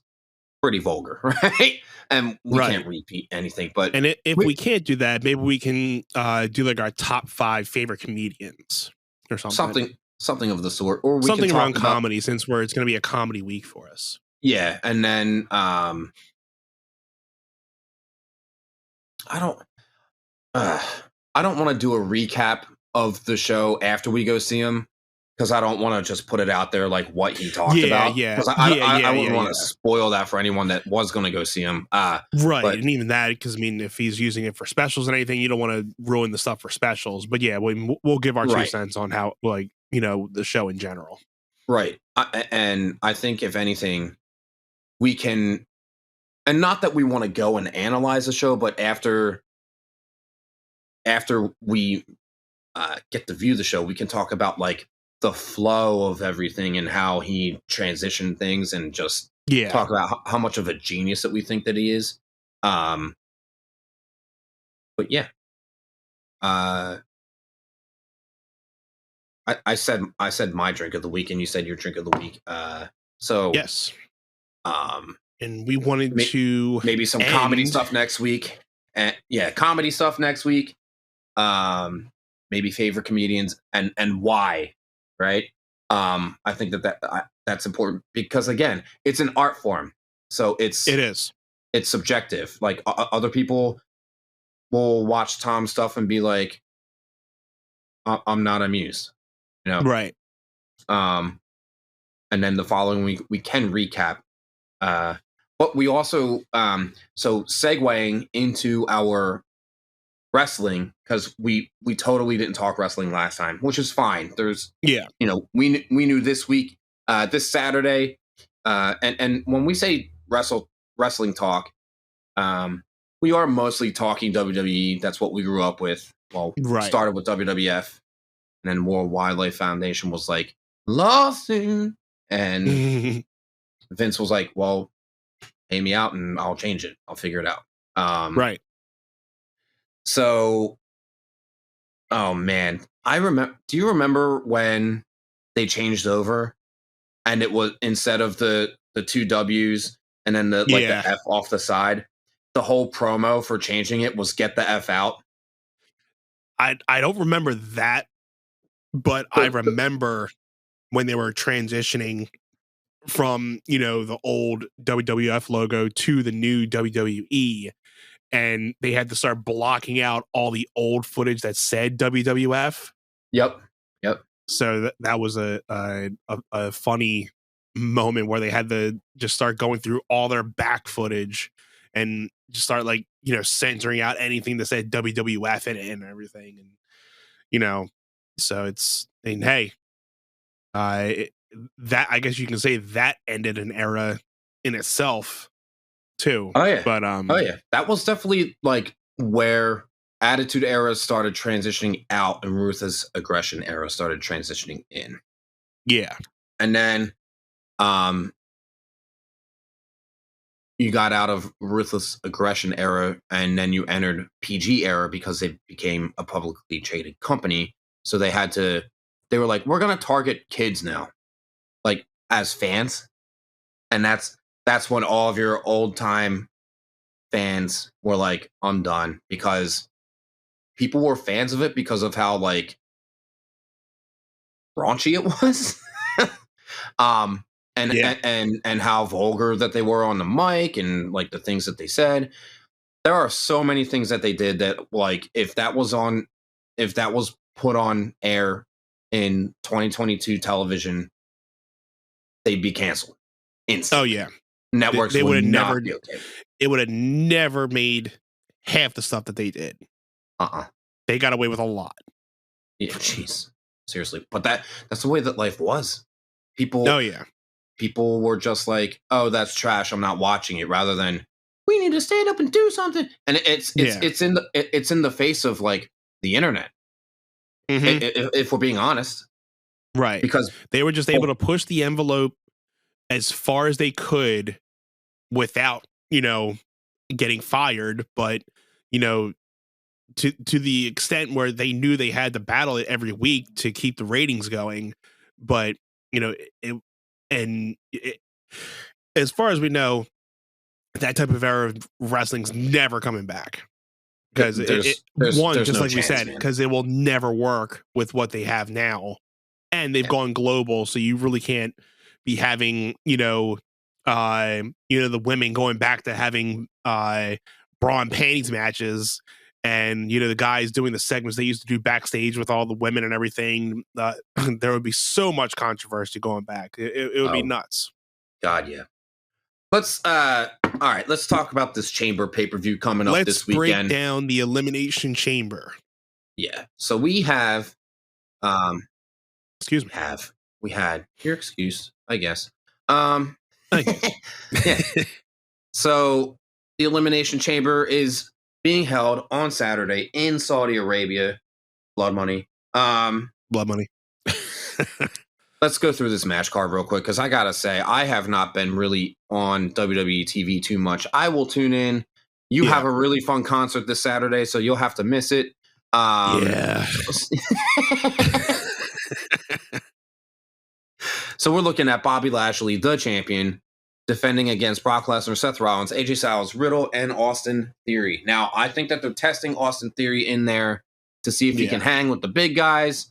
pretty vulgar, right? And we can't repeat anything. But if we can't do that, maybe we can do like our top 5 favorite comedians or something. Something of the sort, or we something can around comedy, since it's going to be a comedy week for us. Yeah, and then I don't want to do a recap of the show after we go see him, because I don't want to just put it out there like what he talked about. Yeah, because I wouldn't want to spoil that for anyone that was going to go see him. Right, and even that, because I mean, if he's using it for specials and anything, you don't want to ruin the stuff for specials. But yeah, we'll give our 2 cents on how, like, the show in general. Right, and I think if anything, we can, and not that we want to go and analyze the show, but after we get to view the show, we can talk about like the flow of everything and how he transitioned things, and just talk about how much of a genius that we think that he is. But yeah, I said my drink of the week, and you said your drink of the week. So yes, and we wanted to maybe some comedy stuff next week, and comedy stuff next week. Maybe favorite comedians and why, right? I think that's important, because again, it's an art form, so it's subjective. Like other people will watch Tom's stuff and be like, I'm not amused, right? And then the following week we can recap, but we also so segueing into our wrestling, because we totally didn't talk wrestling last time, which is fine. There's we knew this week, this Saturday, and when we say wrestling talk, we are mostly talking WWE. That's what we grew up with. Well, started with WWF, and then World Wildlife Foundation was like lawsuit, and Vince was like, well, pay me out and I'll change it, I'll figure it out. Right. So, oh man, do you remember when they changed over, and it was, instead of the 2 W's and then the F off the side, the whole promo for changing it was "Get the F out"? I don't remember that, but I remember when they were transitioning from the old WWF logo to the new WWE. And they had to start blocking out all the old footage that said WWF. Yep. So that was a funny moment where they had to just start going through all their back footage and just start censoring out anything that said WWF in it and everything. And so it's, hey, that, I guess you can say that ended an era in itself too. Oh yeah. But that was definitely like where Attitude Era started transitioning out and Ruthless Aggression Era started transitioning in. Yeah. And then you got out of Ruthless Aggression Era, and then you entered PG Era because they became a publicly traded company. So they were like, we're gonna target kids now, like as fans. And that's when all of your old time fans were like, I'm done, because people were fans of it because of how like raunchy it was. And how vulgar that they were on the mic, and like the things that they said. there are so many things that they did that, like, if that was put on air in 2022 television, they'd be canceled instantly. Oh yeah, Networks they would would have not never. be okay. It would have never made half the stuff that they did. They got away with a lot. Yeah, jeez, seriously. But that's the way that life was. Oh yeah. People were just like, "Oh, that's trash. I'm not watching it." Rather than, "We need to stand up and do something." And it's in the face of like the internet. If we're being honest, right? Because they were just able to push the envelope as far as they could without, getting fired. But to the extent where they knew they had to battle it every week to keep the ratings going. But as far as we know, that type of era of wrestling's never coming back, because there's just no like we chance, said, man. because it will never work with what they have now, and they've gone global, so you really can't be having the women going back to having bra and panties matches, and the guys doing the segments they used to do backstage with all the women and everything. There would be so much controversy going back. It would be nuts. God, yeah. Let's all right. Let's talk about this Chamber pay-per-view coming up this weekend. Let's break down the Elimination Chamber. Yeah. So we have, excuse me. We had your excuse, I guess. Yeah. So the Elimination Chamber is being held on Saturday in Saudi Arabia. Blood money. Blood money. Let's go through this match card real quick, because I gotta say, I have not been really on WWE TV too much. I will tune in. You have a really fun concert this Saturday, so you'll have to miss it. Yeah. So we're looking at Bobby Lashley, the champion, defending against Brock Lesnar, Seth Rollins, AJ Styles, Riddle, and Austin Theory. Now, I think that they're testing Austin Theory in there to see if he can hang with the big guys.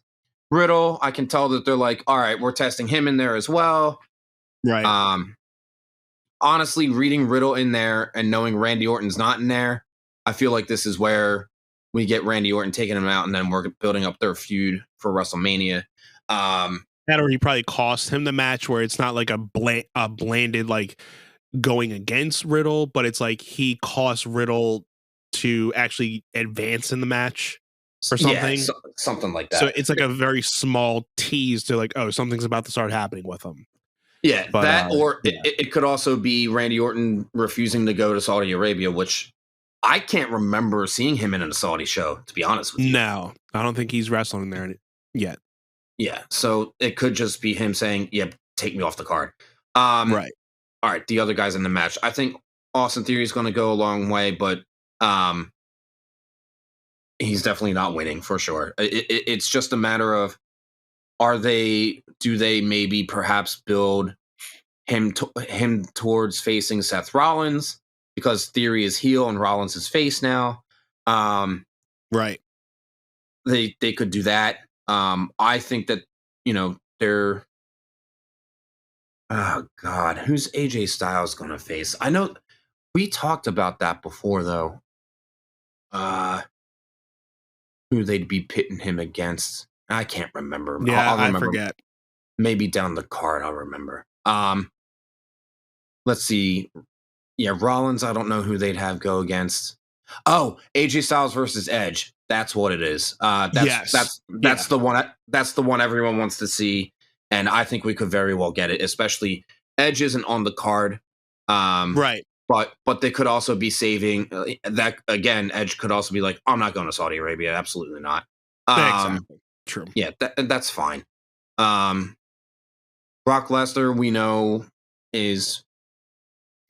Riddle, I can tell that they're like, all right, we're testing him in there as well. Right. Honestly, reading Riddle in there and knowing Randy Orton's not in there, I feel like this is where we get Randy Orton taking him out, and then we're building up their feud for WrestleMania. That or he probably cost him the match, where it's not like a blanded like going against Riddle, but it's like he cost Riddle to actually advance in the match or something. Yeah, something like that. So it's like a very small tease to like, oh, something's about to start happening with him. Yeah, but, it could also be Randy Orton refusing to go to Saudi Arabia, which I can't remember seeing him in a Saudi show, to be honest with you. No, I don't think he's wrestling there yet. Yeah, so it could just be him saying, yeah, take me off the card. Right. All right, the other guys in the match. I think Austin Theory is going to go a long way, but he's definitely not winning for sure. It's just a matter of, do they maybe perhaps build him towards facing Seth Rollins, because Theory is heel and Rollins is face now. Right. They could do that. I think that, they're, oh God, who's AJ Styles going to face? I know we talked about that before though. Who they'd be pitting him against. I can't remember. Yeah, I'll remember. I forget. Maybe down the card, I'll remember. Let's see. Yeah, Rollins, I don't know who they'd have go against. Oh, AJ Styles versus Edge. That's what it is. That's the one. That's the one everyone wants to see, and I think we could very well get it. Especially Edge isn't on the card, right? But they could also be saving that again. Edge could also be like, I'm not going to Saudi Arabia. Absolutely not. Exactly. True. Yeah, that's fine. Brock Lesnar, we know, is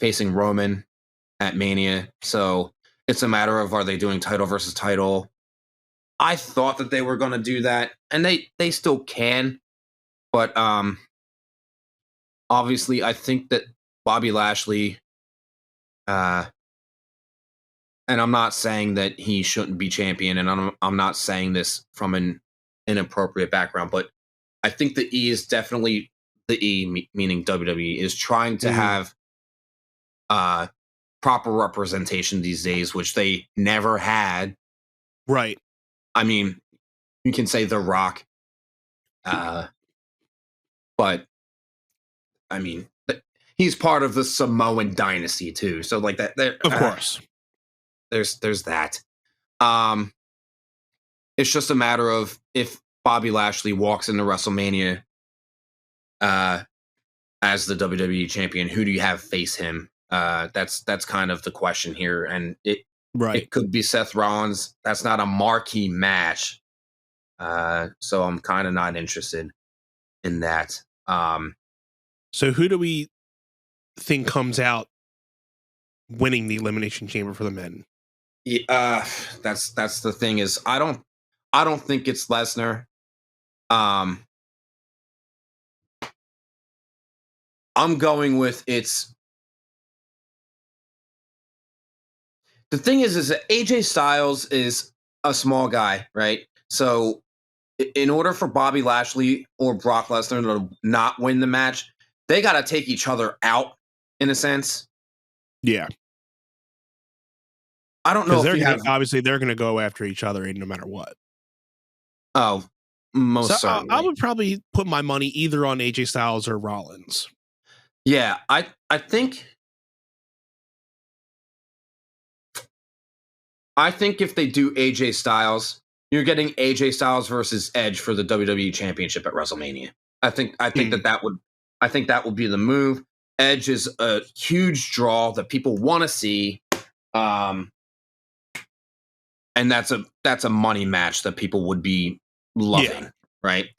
facing Roman at Mania, so it's a matter of, are they doing title versus title? I thought that they were going to do that, and they still can, but obviously, I think that Bobby Lashley, and I'm not saying that he shouldn't be champion, and I'm not saying this from an inappropriate background, but I think the E is definitely the E, meaning WWE, is trying to have proper representation these days, which they never had. Right. I mean, you can say The Rock, but I mean, he's part of the Samoan dynasty too. So like that, Of course, there's that. It's just a matter of if Bobby Lashley walks into WrestleMania as the WWE champion, who do you have face him? That's kind of the question here, and it could be Seth Rollins. That's not a marquee match, so I'm kind of not interested in that. So who do we think comes out winning the Elimination Chamber for the men? Yeah, that's the thing is I don't think it's Lesnar. I'm going with the thing is that AJ Styles is a small guy, right? So in order for Bobby Lashley or Brock Lesnar to not win the match, they got to take each other out in a sense. Yeah. I don't know if obviously they're going to go after each other no matter what. Oh, most certainly. I would probably put my money either on AJ Styles or Rollins. Yeah, I think if they do AJ Styles, you're getting AJ Styles versus Edge for the WWE Championship at WrestleMania. I think that would be the move. Edge is a huge draw that people want to see, and that's a money match that people would be loving, right?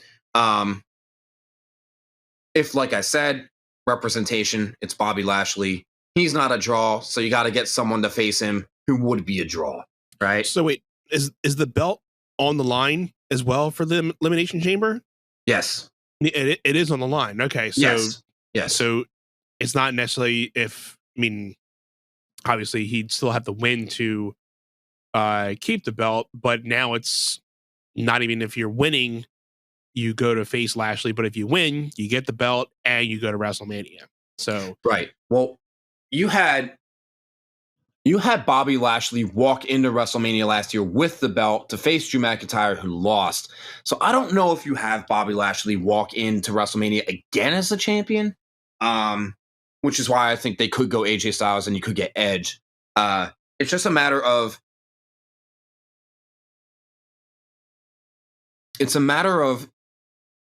If, like I said, representation, it's Bobby Lashley. He's not a draw, so you got to get someone to face him who would be a draw, right? So wait, is the belt on the line as well for the Elimination Chamber? Yes. It is on the line. Okay, so yes. So it's not necessarily obviously he'd still have to win to keep the belt, but now it's not even if you're winning, you go to face Lashley, but if you win, you get the belt and you go to WrestleMania. So right. Well, you had Bobby Lashley walk into WrestleMania last year with the belt to face Drew McIntyre, who lost. So I don't know if you have Bobby Lashley walk into WrestleMania again as the champion, which is why I think they could go AJ Styles and you could get Edge. It's just a matter of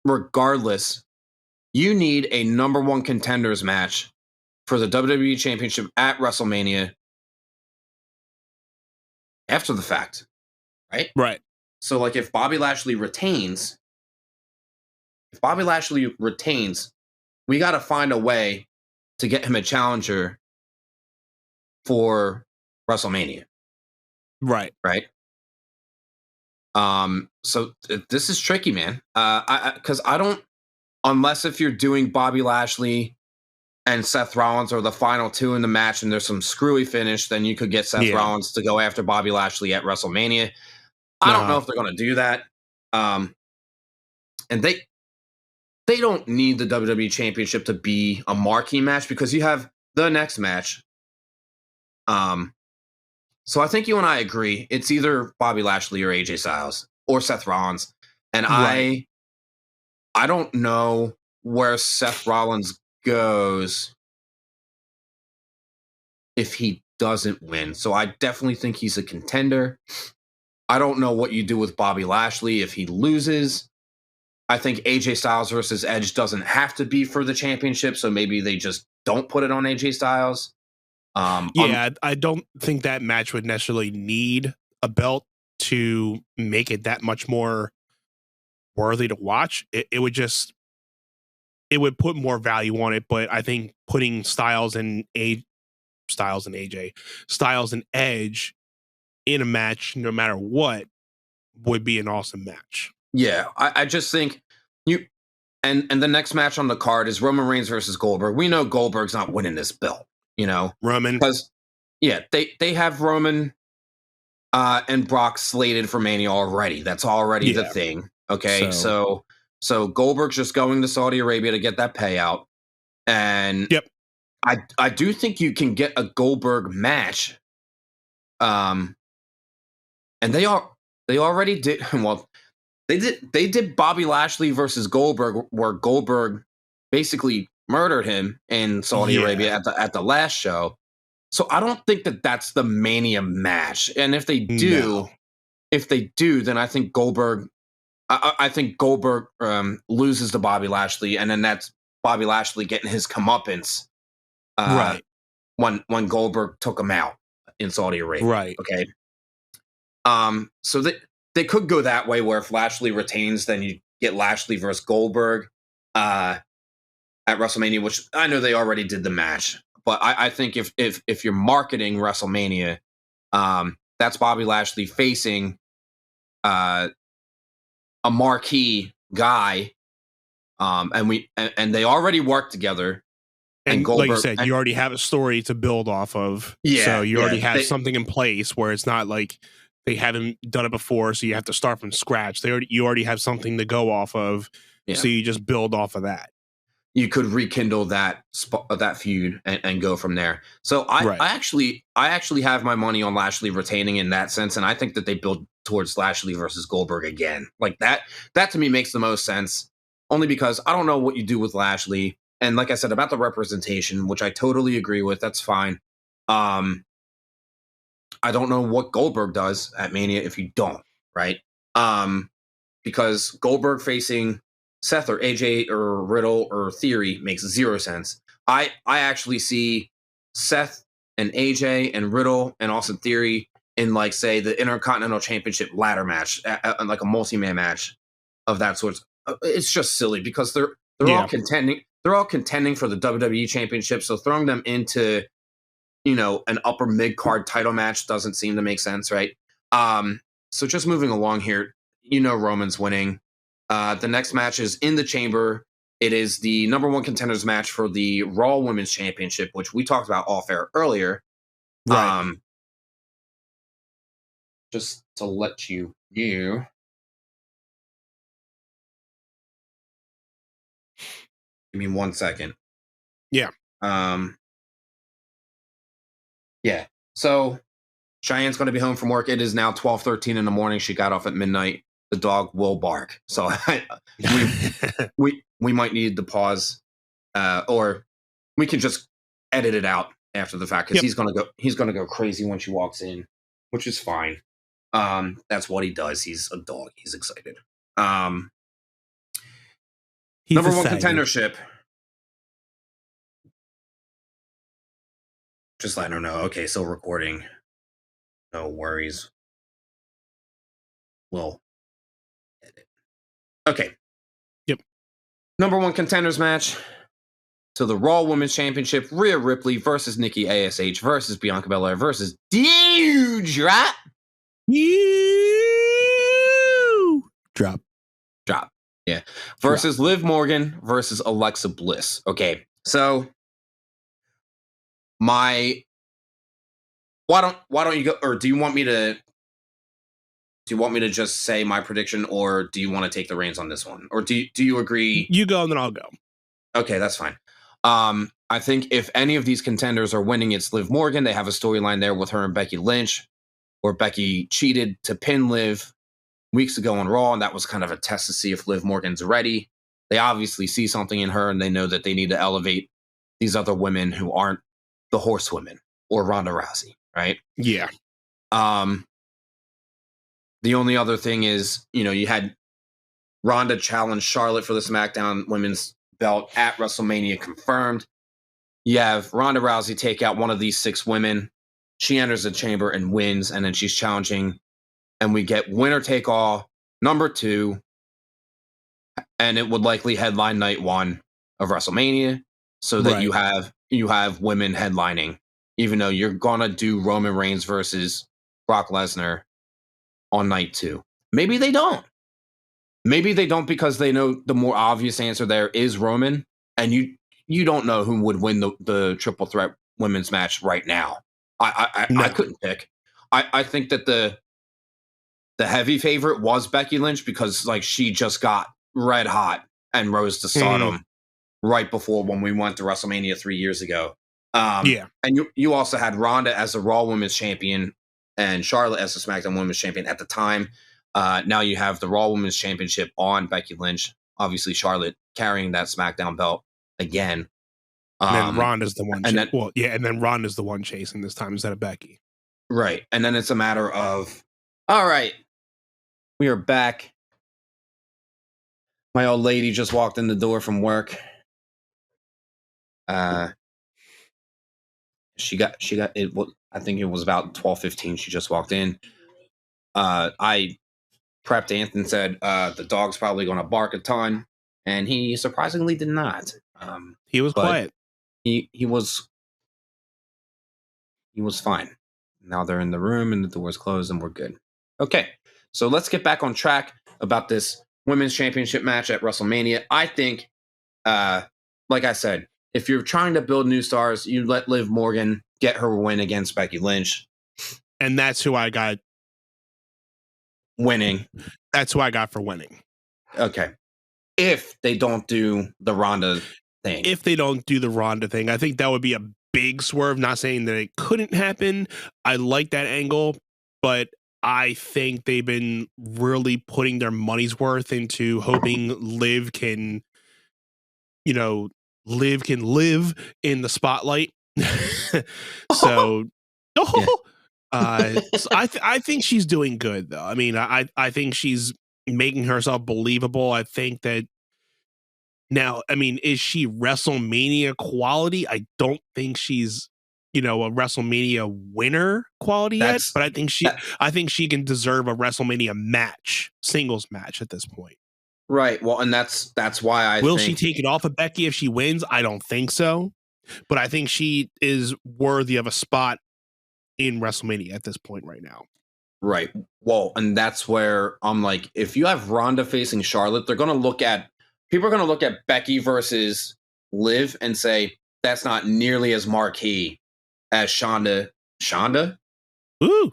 regardless, you need a number one contenders match for the WWE Championship at WrestleMania after the fact, right? Right. So, like, if Bobby Lashley retains, we got to find a way to get him a challenger for WrestleMania. Right. Right. So this is tricky, man. Because I don't, unless if you're doing Bobby Lashley and Seth Rollins are the final two in the match and there's some screwy finish, then you could get Seth Rollins to go after Bobby Lashley at WrestleMania. I don't know if they're going to do that. And they don't need the WWE Championship to be a marquee match because you have the next match. So I think you and I agree. It's either Bobby Lashley or AJ Styles or Seth Rollins. And right. I don't know where Seth Rollins goes if he doesn't win. So I definitely think he's a contender. I don't know what you do with Bobby Lashley if he loses. I think AJ Styles versus Edge doesn't have to be for the championship, so maybe they just don't put it on AJ Styles. I don't think that match would necessarily need a belt to make it that much more worthy to watch. It would put more value on it, but I think putting Styles and Edge in a match, no matter what, would be an awesome match. Yeah, I just think and the next match on the card is Roman Reigns versus Goldberg. We know Goldberg's not winning this belt, Roman, because they have Roman and Brock slated for Mania already. That's already the thing. Okay, so Goldberg's just going to Saudi Arabia to get that payout, and I do think you can get a Goldberg match. And they already did well. They did Bobby Lashley versus Goldberg, where Goldberg basically murdered him in Saudi Arabia at the last show. So I don't think that that's the Mania match. And if they do, then I think Goldberg. I think Goldberg loses to Bobby Lashley, and then that's Bobby Lashley getting his comeuppance. Right. When Goldberg took him out in Saudi Arabia. Right. Okay. So they could go that way, where if Lashley retains, then you get Lashley versus Goldberg at WrestleMania, which I know they already did the match. But I think if you're marketing WrestleMania, that's Bobby Lashley facing a marquee guy, and they already worked together. And Goldberg, like you said, you already have a story to build off of. Yeah, so you already have something in place where it's not like they haven't done it before, so you have to start from scratch. You already have something to go off of, so you just build off of that. You could rekindle that feud and go from there. So I actually have my money on Lashley retaining in that sense, and I think that they build towards Lashley versus Goldberg again. Like that to me makes the most sense, only because I don't know what you do with Lashley. And like I said about the representation, which I totally agree with, that's fine. I don't know what Goldberg does at Mania if you don't, right? Because Goldberg facing Seth or AJ or Riddle or Theory makes zero sense. I actually see Seth and AJ and Riddle and Austin Theory in, like, say, the Intercontinental Championship ladder match, like a multi-man match of that sort. It's just silly because they're all contending. They're all contending for the WWE Championship, so throwing them into, an upper mid-card title match doesn't seem to make sense, right? So just moving along here, Roman's winning. The next match is in the Chamber. It is the number one contenders match for the Raw Women's Championship, which we talked about off air earlier. Right. Just to let you know. Give me 1 second. Yeah. Yeah. So Cheyenne's going to be home from work. It is now 12:13 in the morning. She got off at midnight. The dog will bark. So we might need to pause, or we can just edit it out after the fact, because he's gonna go crazy when she walks in, which is fine. That's what he does. He's a dog. He's excited. Number one contendership. Just letting her know. Okay, so recording. No worries. Well. Okay. Yep. Number one contenders match to the Raw Women's Championship. Rhea Ripley versus Nikki ASH versus Bianca Belair versus Drop. Drop. Yeah. Versus Liv Morgan versus Alexa Bliss. Okay. So why don't you go, or do you want me to just say my prediction, or do you want to take the reins on this one? Or do you agree? You go and then I'll go. Okay, that's fine. I think if any of these contenders are winning, it's Liv Morgan. They have a storyline there with her and Becky Lynch, where Becky cheated to pin Liv weeks ago on Raw, and that was kind of a test to see if Liv Morgan's ready. They obviously see something in her, and they know that they need to elevate these other women who aren't the horsewomen or Ronda Rousey, right? Yeah. The only other thing is, you had Ronda challenge Charlotte for the SmackDown Women's belt at WrestleMania confirmed. You have Ronda Rousey take out one of these 6 women. She enters the Chamber and wins, and then she's challenging. And we get winner take all number 2. And it would likely headline night 1 of WrestleMania, so that you have women headlining, even though you're going to do Roman Reigns versus Brock Lesnar on night 2. Maybe they don't. Maybe they don't, because they know the more obvious answer there is Roman, and you don't know who would win the triple threat women's match right now. I couldn't pick. I think that the heavy favorite was Becky Lynch, because she just got red hot and rose to stardom right before when we went to WrestleMania 3 years ago. And you also had Ronda as the Raw Women's Champion and Charlotte as the SmackDown Women's Champion at the time. Now you have the Raw Women's Championship on Becky Lynch. Obviously, Charlotte carrying that SmackDown belt again. And then Ronda's the one. And then Ronda's the one chasing this time instead of Becky. Right. And then it's a matter of, all right, we are back. My old lady just walked in the door from work. She got it. I think it was about 12:15. She just walked in. I prepped Anthony, said the dog's probably going to bark a ton, and he surprisingly did not. He was quiet. He was fine. Now they're in the room and the door's closed and we're good. Okay, so let's get back on track about this women's championship match at WrestleMania. I think, like I said, if you're trying to build new stars, you let Liv Morgan get her win against Becky Lynch. And that's who I got winning. That's who I got for winning. Okay. If they don't do the Ronda thing. If they don't do the Ronda thing, I think that would be a big swerve. Not saying that it couldn't happen. I like that angle, but I think they've been really putting their money's worth into hoping Liv can live in the spotlight. So I think she's doing good though. I mean, I think she's making herself believable. I think that now, I mean, is she WrestleMania quality? I don't think she's, a WrestleMania winner quality yet, but I think she can deserve a WrestleMania match, singles match at this point. Right. Well, and that's why I will she take it off of Becky if she wins? I don't think so, but I think she is worthy of a spot in WrestleMania at this point right now. Right. Well, and that's where I'm like, if you have Ronda facing Charlotte, people are going to look at Becky versus Liv and say, that's not nearly as marquee as Shonda. Ooh.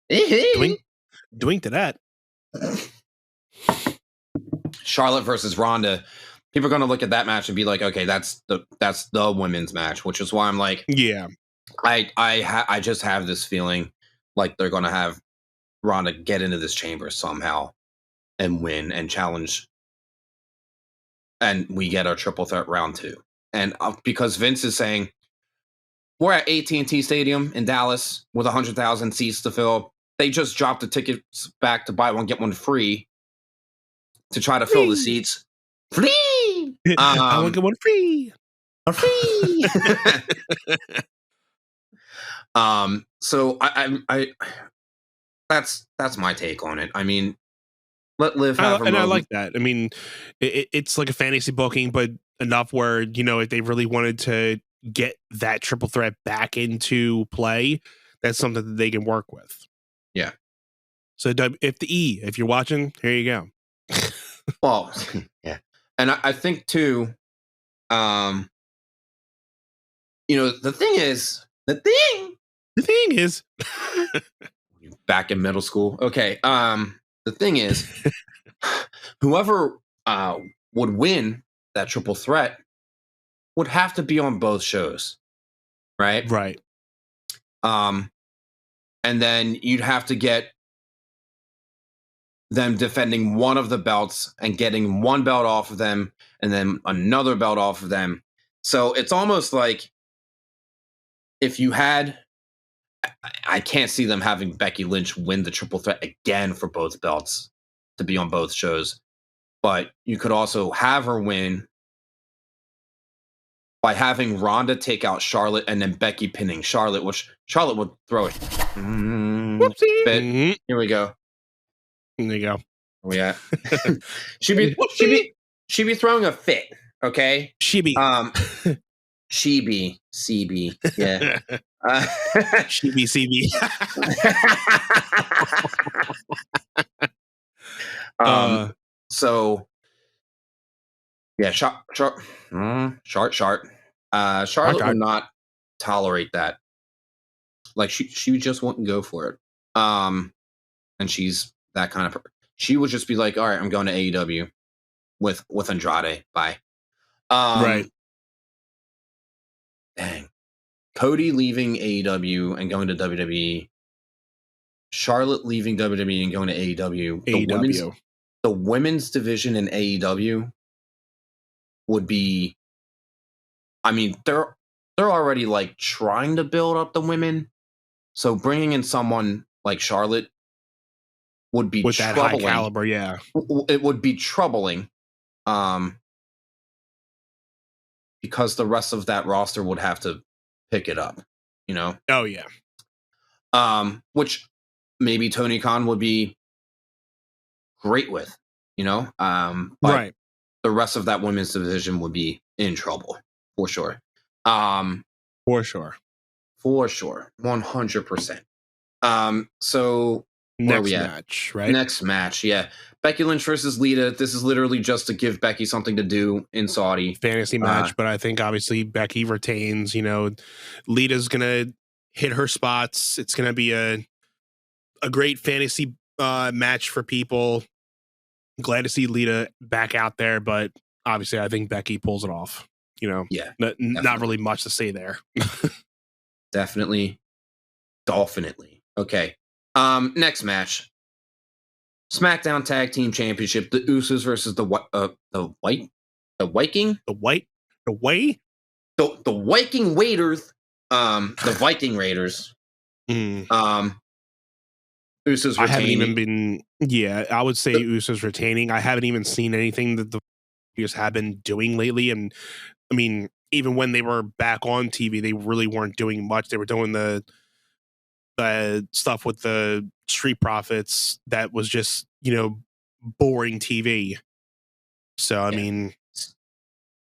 Doink to that. Charlotte versus Ronda. People are going to look at that match and be like, okay, that's the women's match, which is why I'm like, yeah, I just have this feeling like they're going to have Ronda get into this chamber somehow and win and challenge. And we get our triple threat round 2. And because Vince is saying, we're at AT&T Stadium in Dallas with 100,000 seats to fill. They just dropped the tickets back to buy one, get one free to try to fill the seats. Free! I want to get one free. Free! So I that's my take on it. I mean, let Liv have I like that. I mean, it's like a fantasy booking, but enough where, if they really wanted to get that triple threat back into play, that's something that they can work with. Yeah. So if you're watching, here you go. Well, yeah. And I think too, the thing is back in middle school. Okay. The thing is, whoever would win that triple threat would have to be on both shows, right? Right. And then you'd have to get them defending one of the belts and getting one belt off of them and then another belt off of them. So it's almost like if you had, I can't see them having Becky Lynch win the triple threat again for both belts to be on both shows. But you could also have her win by having Ronda take out Charlotte and then Becky pinning Charlotte, which Charlotte would throw it. Whoopsie. Here we go. There you go. Where we at? she'd be throwing a fit. Okay. She be CB. Yeah. She be CB. So yeah, Charlotte would not tolerate that. Like she just wouldn't go for it. And she's that kind of person. She would just be like, all right, I'm going to AEW with Andrade. Bye. Right. dang. Cody leaving AEW and going to WWE. Charlotte leaving WWE and going to AEW. AEW. The women's division in AEW would be. I mean, they're already like trying to build up the women, so bringing in someone like Charlotte would be with troubling. That high caliber, yeah. It would be troubling, because the rest of that roster would have to pick it up, you know. Oh yeah. Which maybe Tony Khan would be great with, you know. But right. The rest of that women's division would be in trouble for sure. For sure. 100%. So next match, right? Next match, yeah. Becky Lynch versus Leda. This is literally just to give Becky something to do in Saudi. Fantasy match, but I think obviously Becky retains. You know, Leda's gonna hit her spots. It's gonna be a great fantasy match for people. Glad to see Leda back out there, but obviously I think Becky pulls it off. You know, yeah, not really much to say there. Definitely. Okay. Next match. SmackDown Tag Team Championship. The Usos versus the Viking Raiders. The Viking Raiders. Usos retaining. I haven't even been. Yeah, I would say Usos retaining. I haven't even seen anything that the Raiders have been doing lately, and I mean, even when they were back on TV, they really weren't doing much. They were doing the stuff with the Street Profits that was just, you know, boring TV. So, I mean,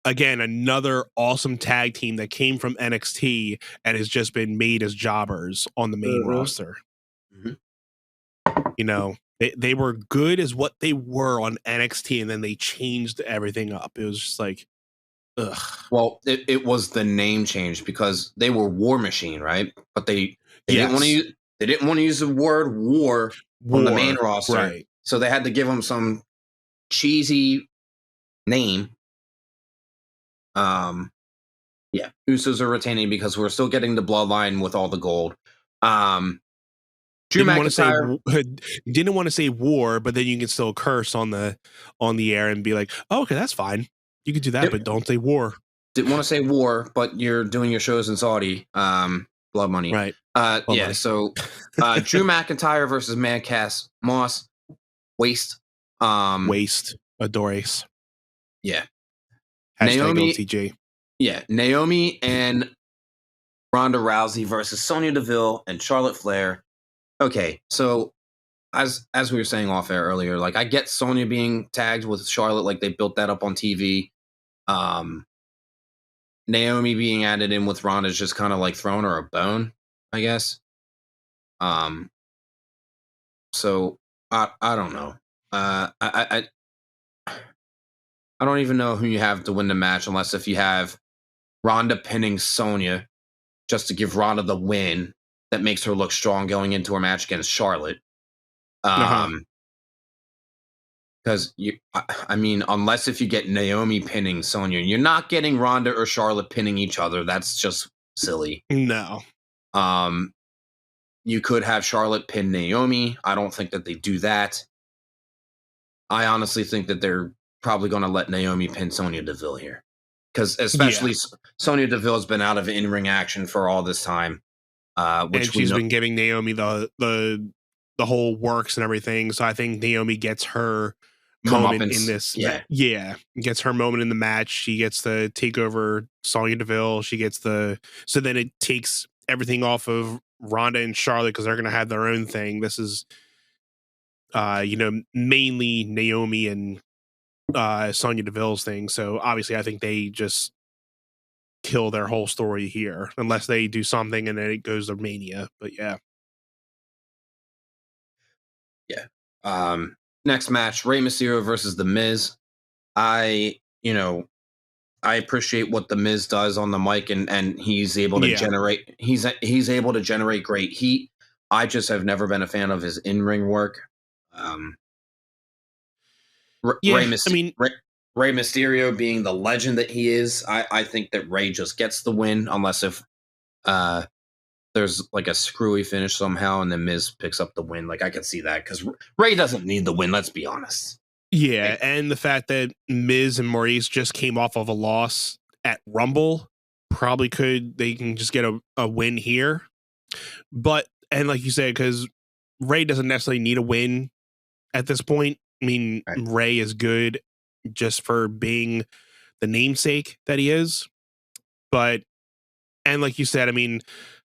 again, another awesome tag team that came from NXT and has just been made as jobbers on the main roster. You know, they were good as what they were on NXT, and then they changed everything up. It was just like, ugh. Well, it was the name change because they were War Machine, right? But they didn't want to use. They didn't want to use the word war on the main roster, right? So they had to give them some cheesy name. Yeah, Usos are retaining because we're still getting the bloodline with all the gold. Drew McIntyre didn't want to say war, but then you can still curse on the air and be like, oh, okay, that's fine. You can do that, but don't say war. Didn't want to say war, but you're doing your shows in Saudi. Blood money. Right. Money. So Drew McIntyre versus Madcap Moss. Waste. Adores. Yeah. Naomi TJ. Yeah. Naomi and Ronda Rousey versus Sonya Deville and Charlotte Flair. Okay, so as we were saying off air earlier, like I get Sonya being tagged with Charlotte, like they built that up on TV. Naomi being added in with Ronda is just kind of like throwing her a bone, I guess. So I don't know. I don't even know who you have to win the match unless if you have Ronda pinning Sonya just to give Ronda the win that makes her look strong going into her match against Charlotte. Because I mean, unless if you get Naomi pinning Sonya, you're not getting Ronda or Charlotte pinning each other. That's just silly. No. You could have Charlotte pin Naomi. I don't think that they do that. I honestly think that they're probably going to let Naomi pin Sonya Deville here. Because especially Sonya Deville has been out of in-ring action for all this time. Which and she's been giving Naomi the whole works and everything. So I think Naomi gets her moment in this. Gets her moment in the match. She gets to take over Sonya Deville. She gets so then it takes everything off of Ronda and Charlotte because they're going to have their own thing. This is, mainly Naomi and Sonya Deville's thing. So obviously I think they just kill their whole story here unless they do something and then it goes to Mania. But yeah. Next match, Rey Mysterio versus The Miz. I appreciate what The Miz does on the mic and he's able to generate he's able to generate great heat. I just have never been a fan of his in-ring work. Rey Rey Mysterio being the legend that he is, I think that Rey just gets the win unless if there's like a screwy finish somehow and then Miz picks up the win. Like I could see that because Rey doesn't need the win. Let's be honest. Yeah, and the fact that Miz and Maurice just came off of a loss at Rumble they can just get a win here. But, and like you said, because Rey doesn't necessarily need a win at this point. I mean, Right. Rey is good just for being the namesake that he is. But, and like you said, I mean,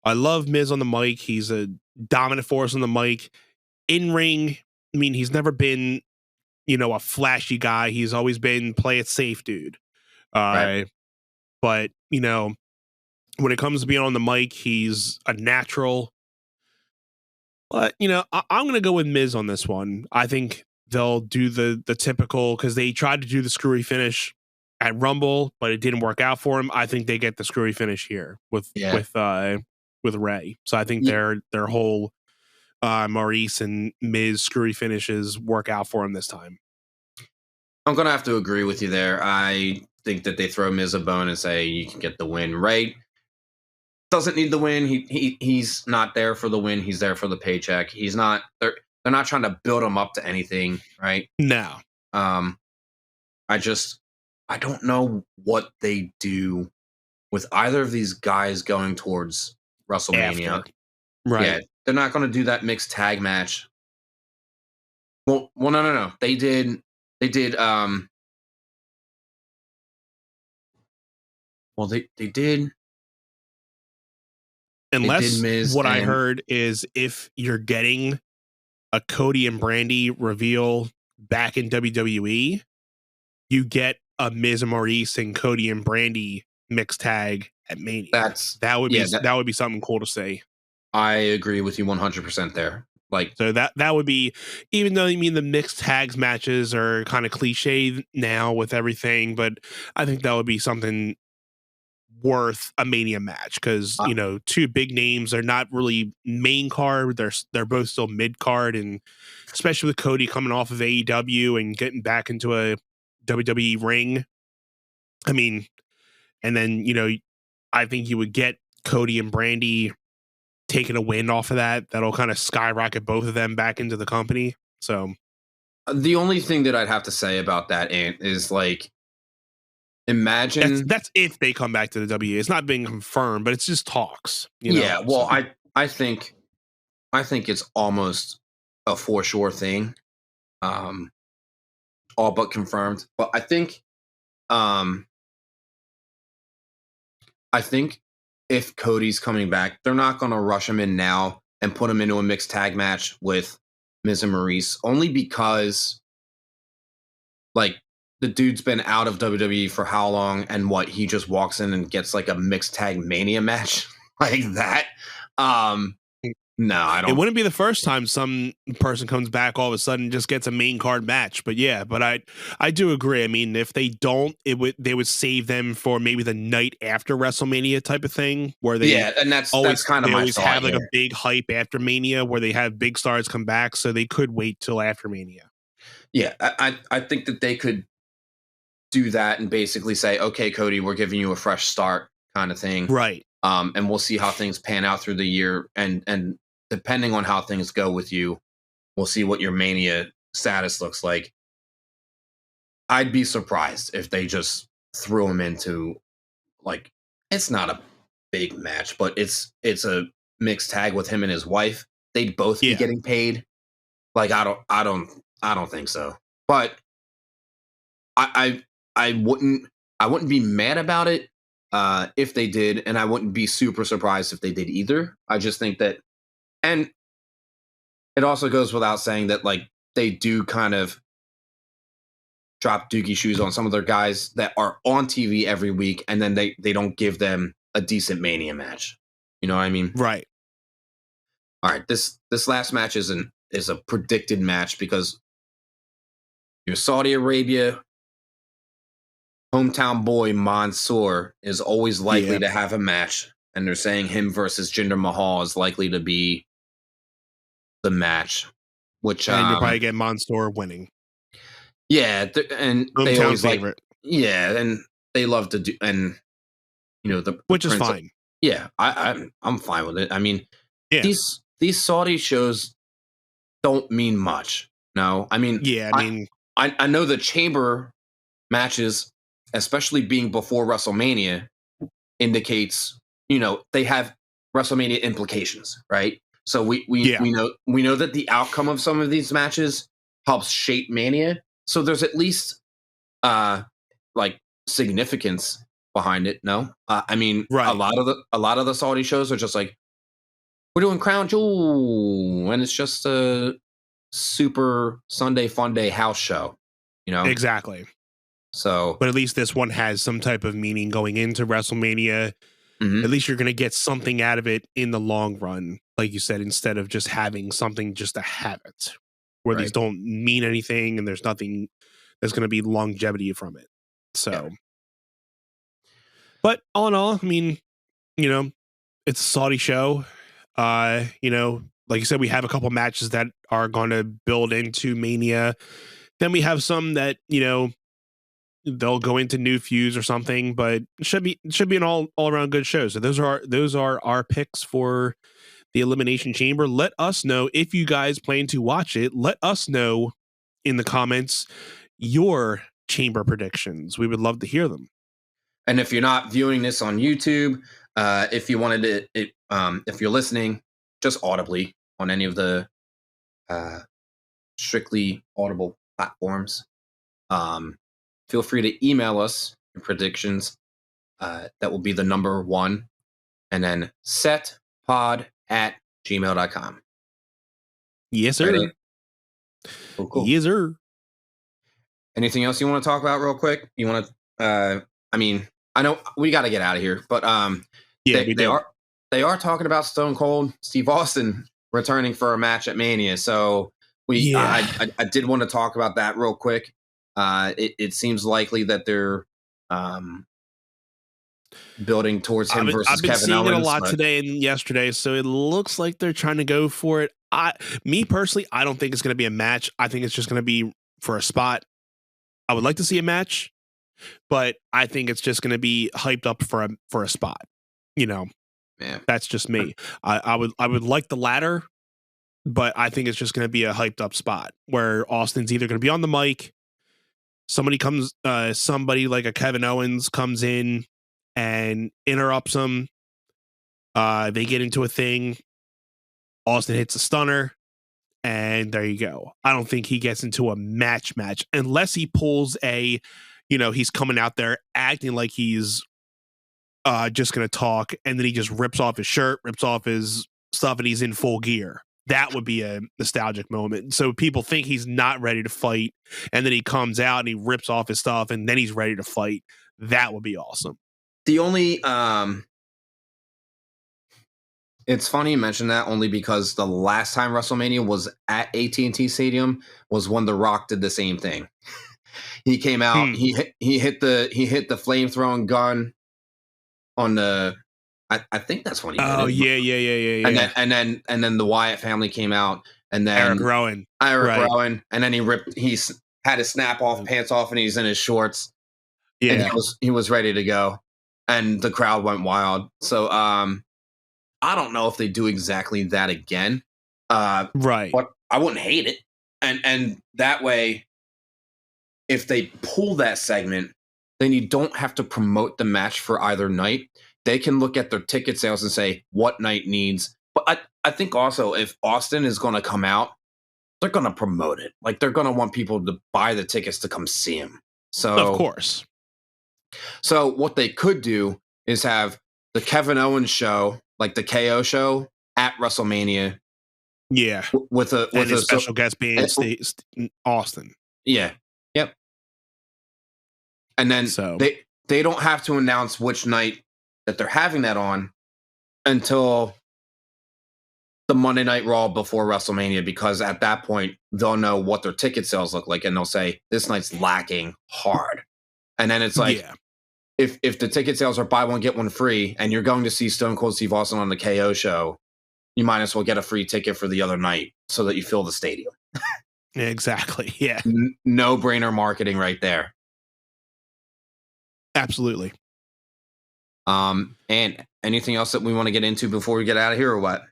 I love Miz on the mic. He's a dominant force on the mic. In ring, I mean, he's never been, a flashy guy. He's always been play it safe, dude. Right. But, when it comes to being on the mic, he's a natural. But, I'm going to go with Miz on this one. I think they'll do the typical, because they tried to do the screwy finish at Rumble, but it didn't work out for him. I think they get the screwy finish here with Rey. So I think their whole Maurice and Miz screwy finishes work out for him this time. I'm going to have to agree with you there. I think that they throw Miz a bone and say, you can get the win. Rey doesn't need the win. He's not there for the win. He's there for the paycheck. He's not, they're not trying to build him up to anything, right? No. I don't know what they do with either of these guys going towards WrestleMania. After. Right. Yeah, they're not going to do that mixed tag match. Well, no. They did, they did unless what I heard is if you're getting a Cody and Brandy reveal back in WWE, you get a Miz and Maurice and Cody and Brandy mixed tag at Mania. That would be something cool to see. I agree with you 100% there. Like, so that would be, even though the mixed tags matches are kind of cliche now with everything, but I think that would be something worth a Mania match because two big names are not really main card. They're both still mid card, and especially with Cody coming off of AEW and getting back into a WWE ring. I mean, and then I think you would get Cody and Brandy taking a win off of that. That'll kind of skyrocket both of them back into the company. So the only thing that I'd have to say about that, Ant, is like, imagine that's if they come back to the WWE. It's not being confirmed, but it's just talks. Yeah, well, so. I think it's almost a for sure thing, all but confirmed. But I think if Cody's coming back, they're not going to rush him in now and put him into a mixed tag match with Miz and Maurice, only because, like, the dude's been out of WWE for how long, and he just walks in and gets like a mixed tag Mania match like that. No, I don't. It wouldn't be the first time some person comes back all of a sudden and just gets a main card match. But yeah, but I do agree. I mean, if they don't, they would save them for maybe the night after WrestleMania type of thing, where they and that's kind of my always thought have like here. a big hype after Mania where they have big stars come back, so they could wait till after Mania. Yeah, I think that they could do that and basically say, okay, Cody, we're giving you a fresh start kind of thing. Right. And we'll see how things pan out through the year. And depending on how things go with you, we'll see what your Mania status looks like. I'd be surprised if they just threw him into, like, it's not a big match, but it's a mixed tag with him and his wife. They'd both be getting paid. Like, I don't think so. But I wouldn't be mad about it if they did, and I wouldn't be super surprised if they did either. I just think that, and it also goes without saying that, like, they do kind of drop dookie shoes on some of their guys that are on TV every week, and then they don't give them a decent Mania match. You know what I mean? Right. All right. This last match is a predicted match because your Saudi Arabia hometown boy Mansoor is always likely to have a match, and they're saying him versus Jinder Mahal is likely to be the match. Which and you'll probably get Mansoor winning. Yeah, and they Hometown always favorite. yeah, and they love to do, and Which is Prince- fine. Yeah, I'm fine with it. I mean, Yeah. these Saudi shows don't mean much. No, I mean, Yeah, I mean, I know the chamber matches, especially being before WrestleMania, indicates they have WrestleMania implications, right? So Yeah. we know that the outcome of some of these matches helps shape Mania. So there's at least like significance behind it. No, I mean Right. a lot of the Saudi shows are just like, we're doing Crown Jewel, and it's just a super Sunday fun day house show, Exactly. So, But at least this one has some type of meaning going into WrestleMania. mhm. At least you're going to get something out of it in the long run, like you said, instead of just having something just to have it, where these Right. don't mean anything and there's nothing there's going to be longevity from it. So, but all in all, I mean, it's a Saudi show. Like you said, we have a couple matches that are going to build into Mania. Then we have some that they'll go into new feuds or something, but it should be an all around good show. So those are our picks for the Elimination Chamber. Let us know if you guys plan to watch it. Let us know in the comments your chamber predictions. We would love to hear them. And if you're not viewing this on YouTube, if you wanted to, if you're listening just audibly on any of the strictly audible platforms, feel free to email us your predictions. That will be the number 1, and then setpod@gmail.com. Yes, sir. Right. Cool. Yes, sir. Anything else you want to talk about real quick? You want to, I mean, I know we got to get out of here, but Yeah, they are talking about Stone Cold Steve Austin returning for a match at Mania. So I did want to talk about that real quick. It seems likely that they're building towards him versus I've been Kevin seeing Owens. it a lot today and yesterday, so it looks like they're trying to go for it. Me personally, I don't think it's going to be a match. I think it's just going to be for a spot. I would like to see a match, but I think it's just going to be hyped up for a spot. Yeah. That's just me. I would like the latter, but I think it's just going to be a hyped up spot where Austin's either going to be on the mic, somebody like a Kevin Owens comes in and interrupts them. They get into a thing. Austin hits a stunner, and there you go. I don't think he gets into a match unless he pulls he's coming out there acting like he's just going to talk, and then he just rips off his shirt, rips off his stuff, and he's in full gear. That would be a nostalgic moment. So people think he's not ready to fight, and then he comes out and he rips off his stuff, and then he's ready to fight. That would be awesome. The only it's funny you mention that, only because the last time WrestleMania was at AT&T Stadium was when The Rock did the same thing. He came out, he hit the flame-throwing gun on the I think that's when he did it. Yeah. And then the Wyatt family came out, and then Eric Rowan, and then he had his snap off pants off, and he's in his shorts. Yeah, and he was ready to go, and the crowd went wild. So I don't know if they do exactly that again. Right. But I wouldn't hate it. And that way, if they pull that segment, then you don't have to promote the match for either night. They can look at their ticket sales and say what night needs. But I think also, if Austin is going to come out, they're going to promote it. Like, they're going to want people to buy the tickets to come see him. So, of course. So what they could do is have the Kevin Owens show, like the KO show, at WrestleMania. Yeah, with a special guest being Austin. Yeah. Yep. And then they don't have to announce which night that they're having that on until the Monday Night Raw before WrestleMania, because at that point they'll know what their ticket sales look like, and they'll say this night's lacking hard. And then it's like, if the ticket sales are buy one get one free, and you're going to see Stone Cold Steve Austin on the KO show, you might as well get a free ticket for the other night so that you fill the stadium. Exactly. Yeah. No brainer marketing right there. Absolutely. And anything else that we want to get into before we get out of here, or what?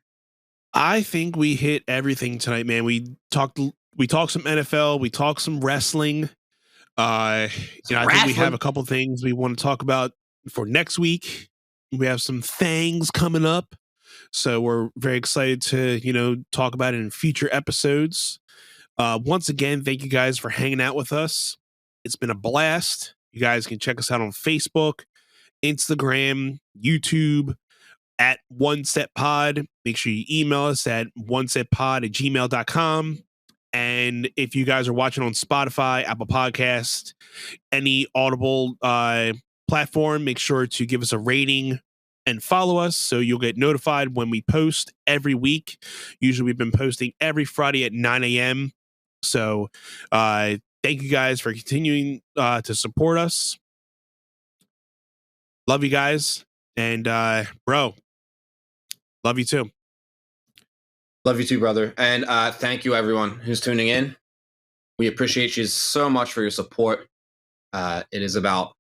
I think we hit everything tonight, man. We talked some NFL, we talked some wrestling. I think we have a couple things we want to talk about for next week. We have some things coming up, so we're very excited to talk about it in future episodes. Once again, thank you guys for hanging out with us. It's been a blast. You guys can check us out on Facebook, Instagram, YouTube at One Set Pod. Make sure you email us at onesetpod@gmail.com. And if you guys are watching on Spotify, Apple Podcast, any Audible platform, make sure to give us a rating and follow us so you'll get notified when we post every week. Usually we've been posting every Friday at 9 a.m. So thank you guys for continuing to support us. Love you guys. And bro, love you too. Love you too, brother. And thank you, everyone who's tuning in. We appreciate you so much for your support. It is about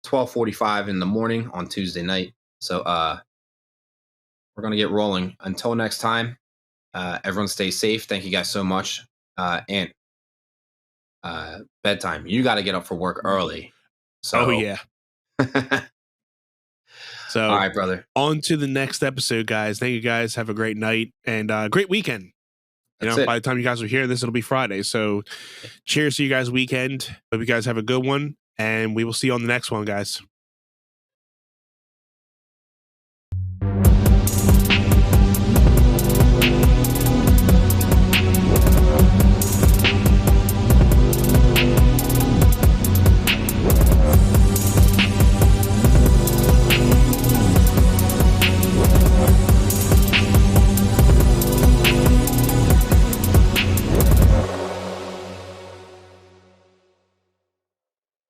12:45 in the morning on Tuesday night. So we're going to get rolling. Until next time, everyone stay safe. Thank you guys so much. And bedtime. You got to get up for work early. So, oh, yeah. So, all right, brother. On to the next episode, guys. Thank you, guys. Have a great night and great weekend. By the time you guys are hearing this, it'll be Friday. So, cheers to you guys' weekend. Hope you guys have a good one, and we will see you on the next one, guys.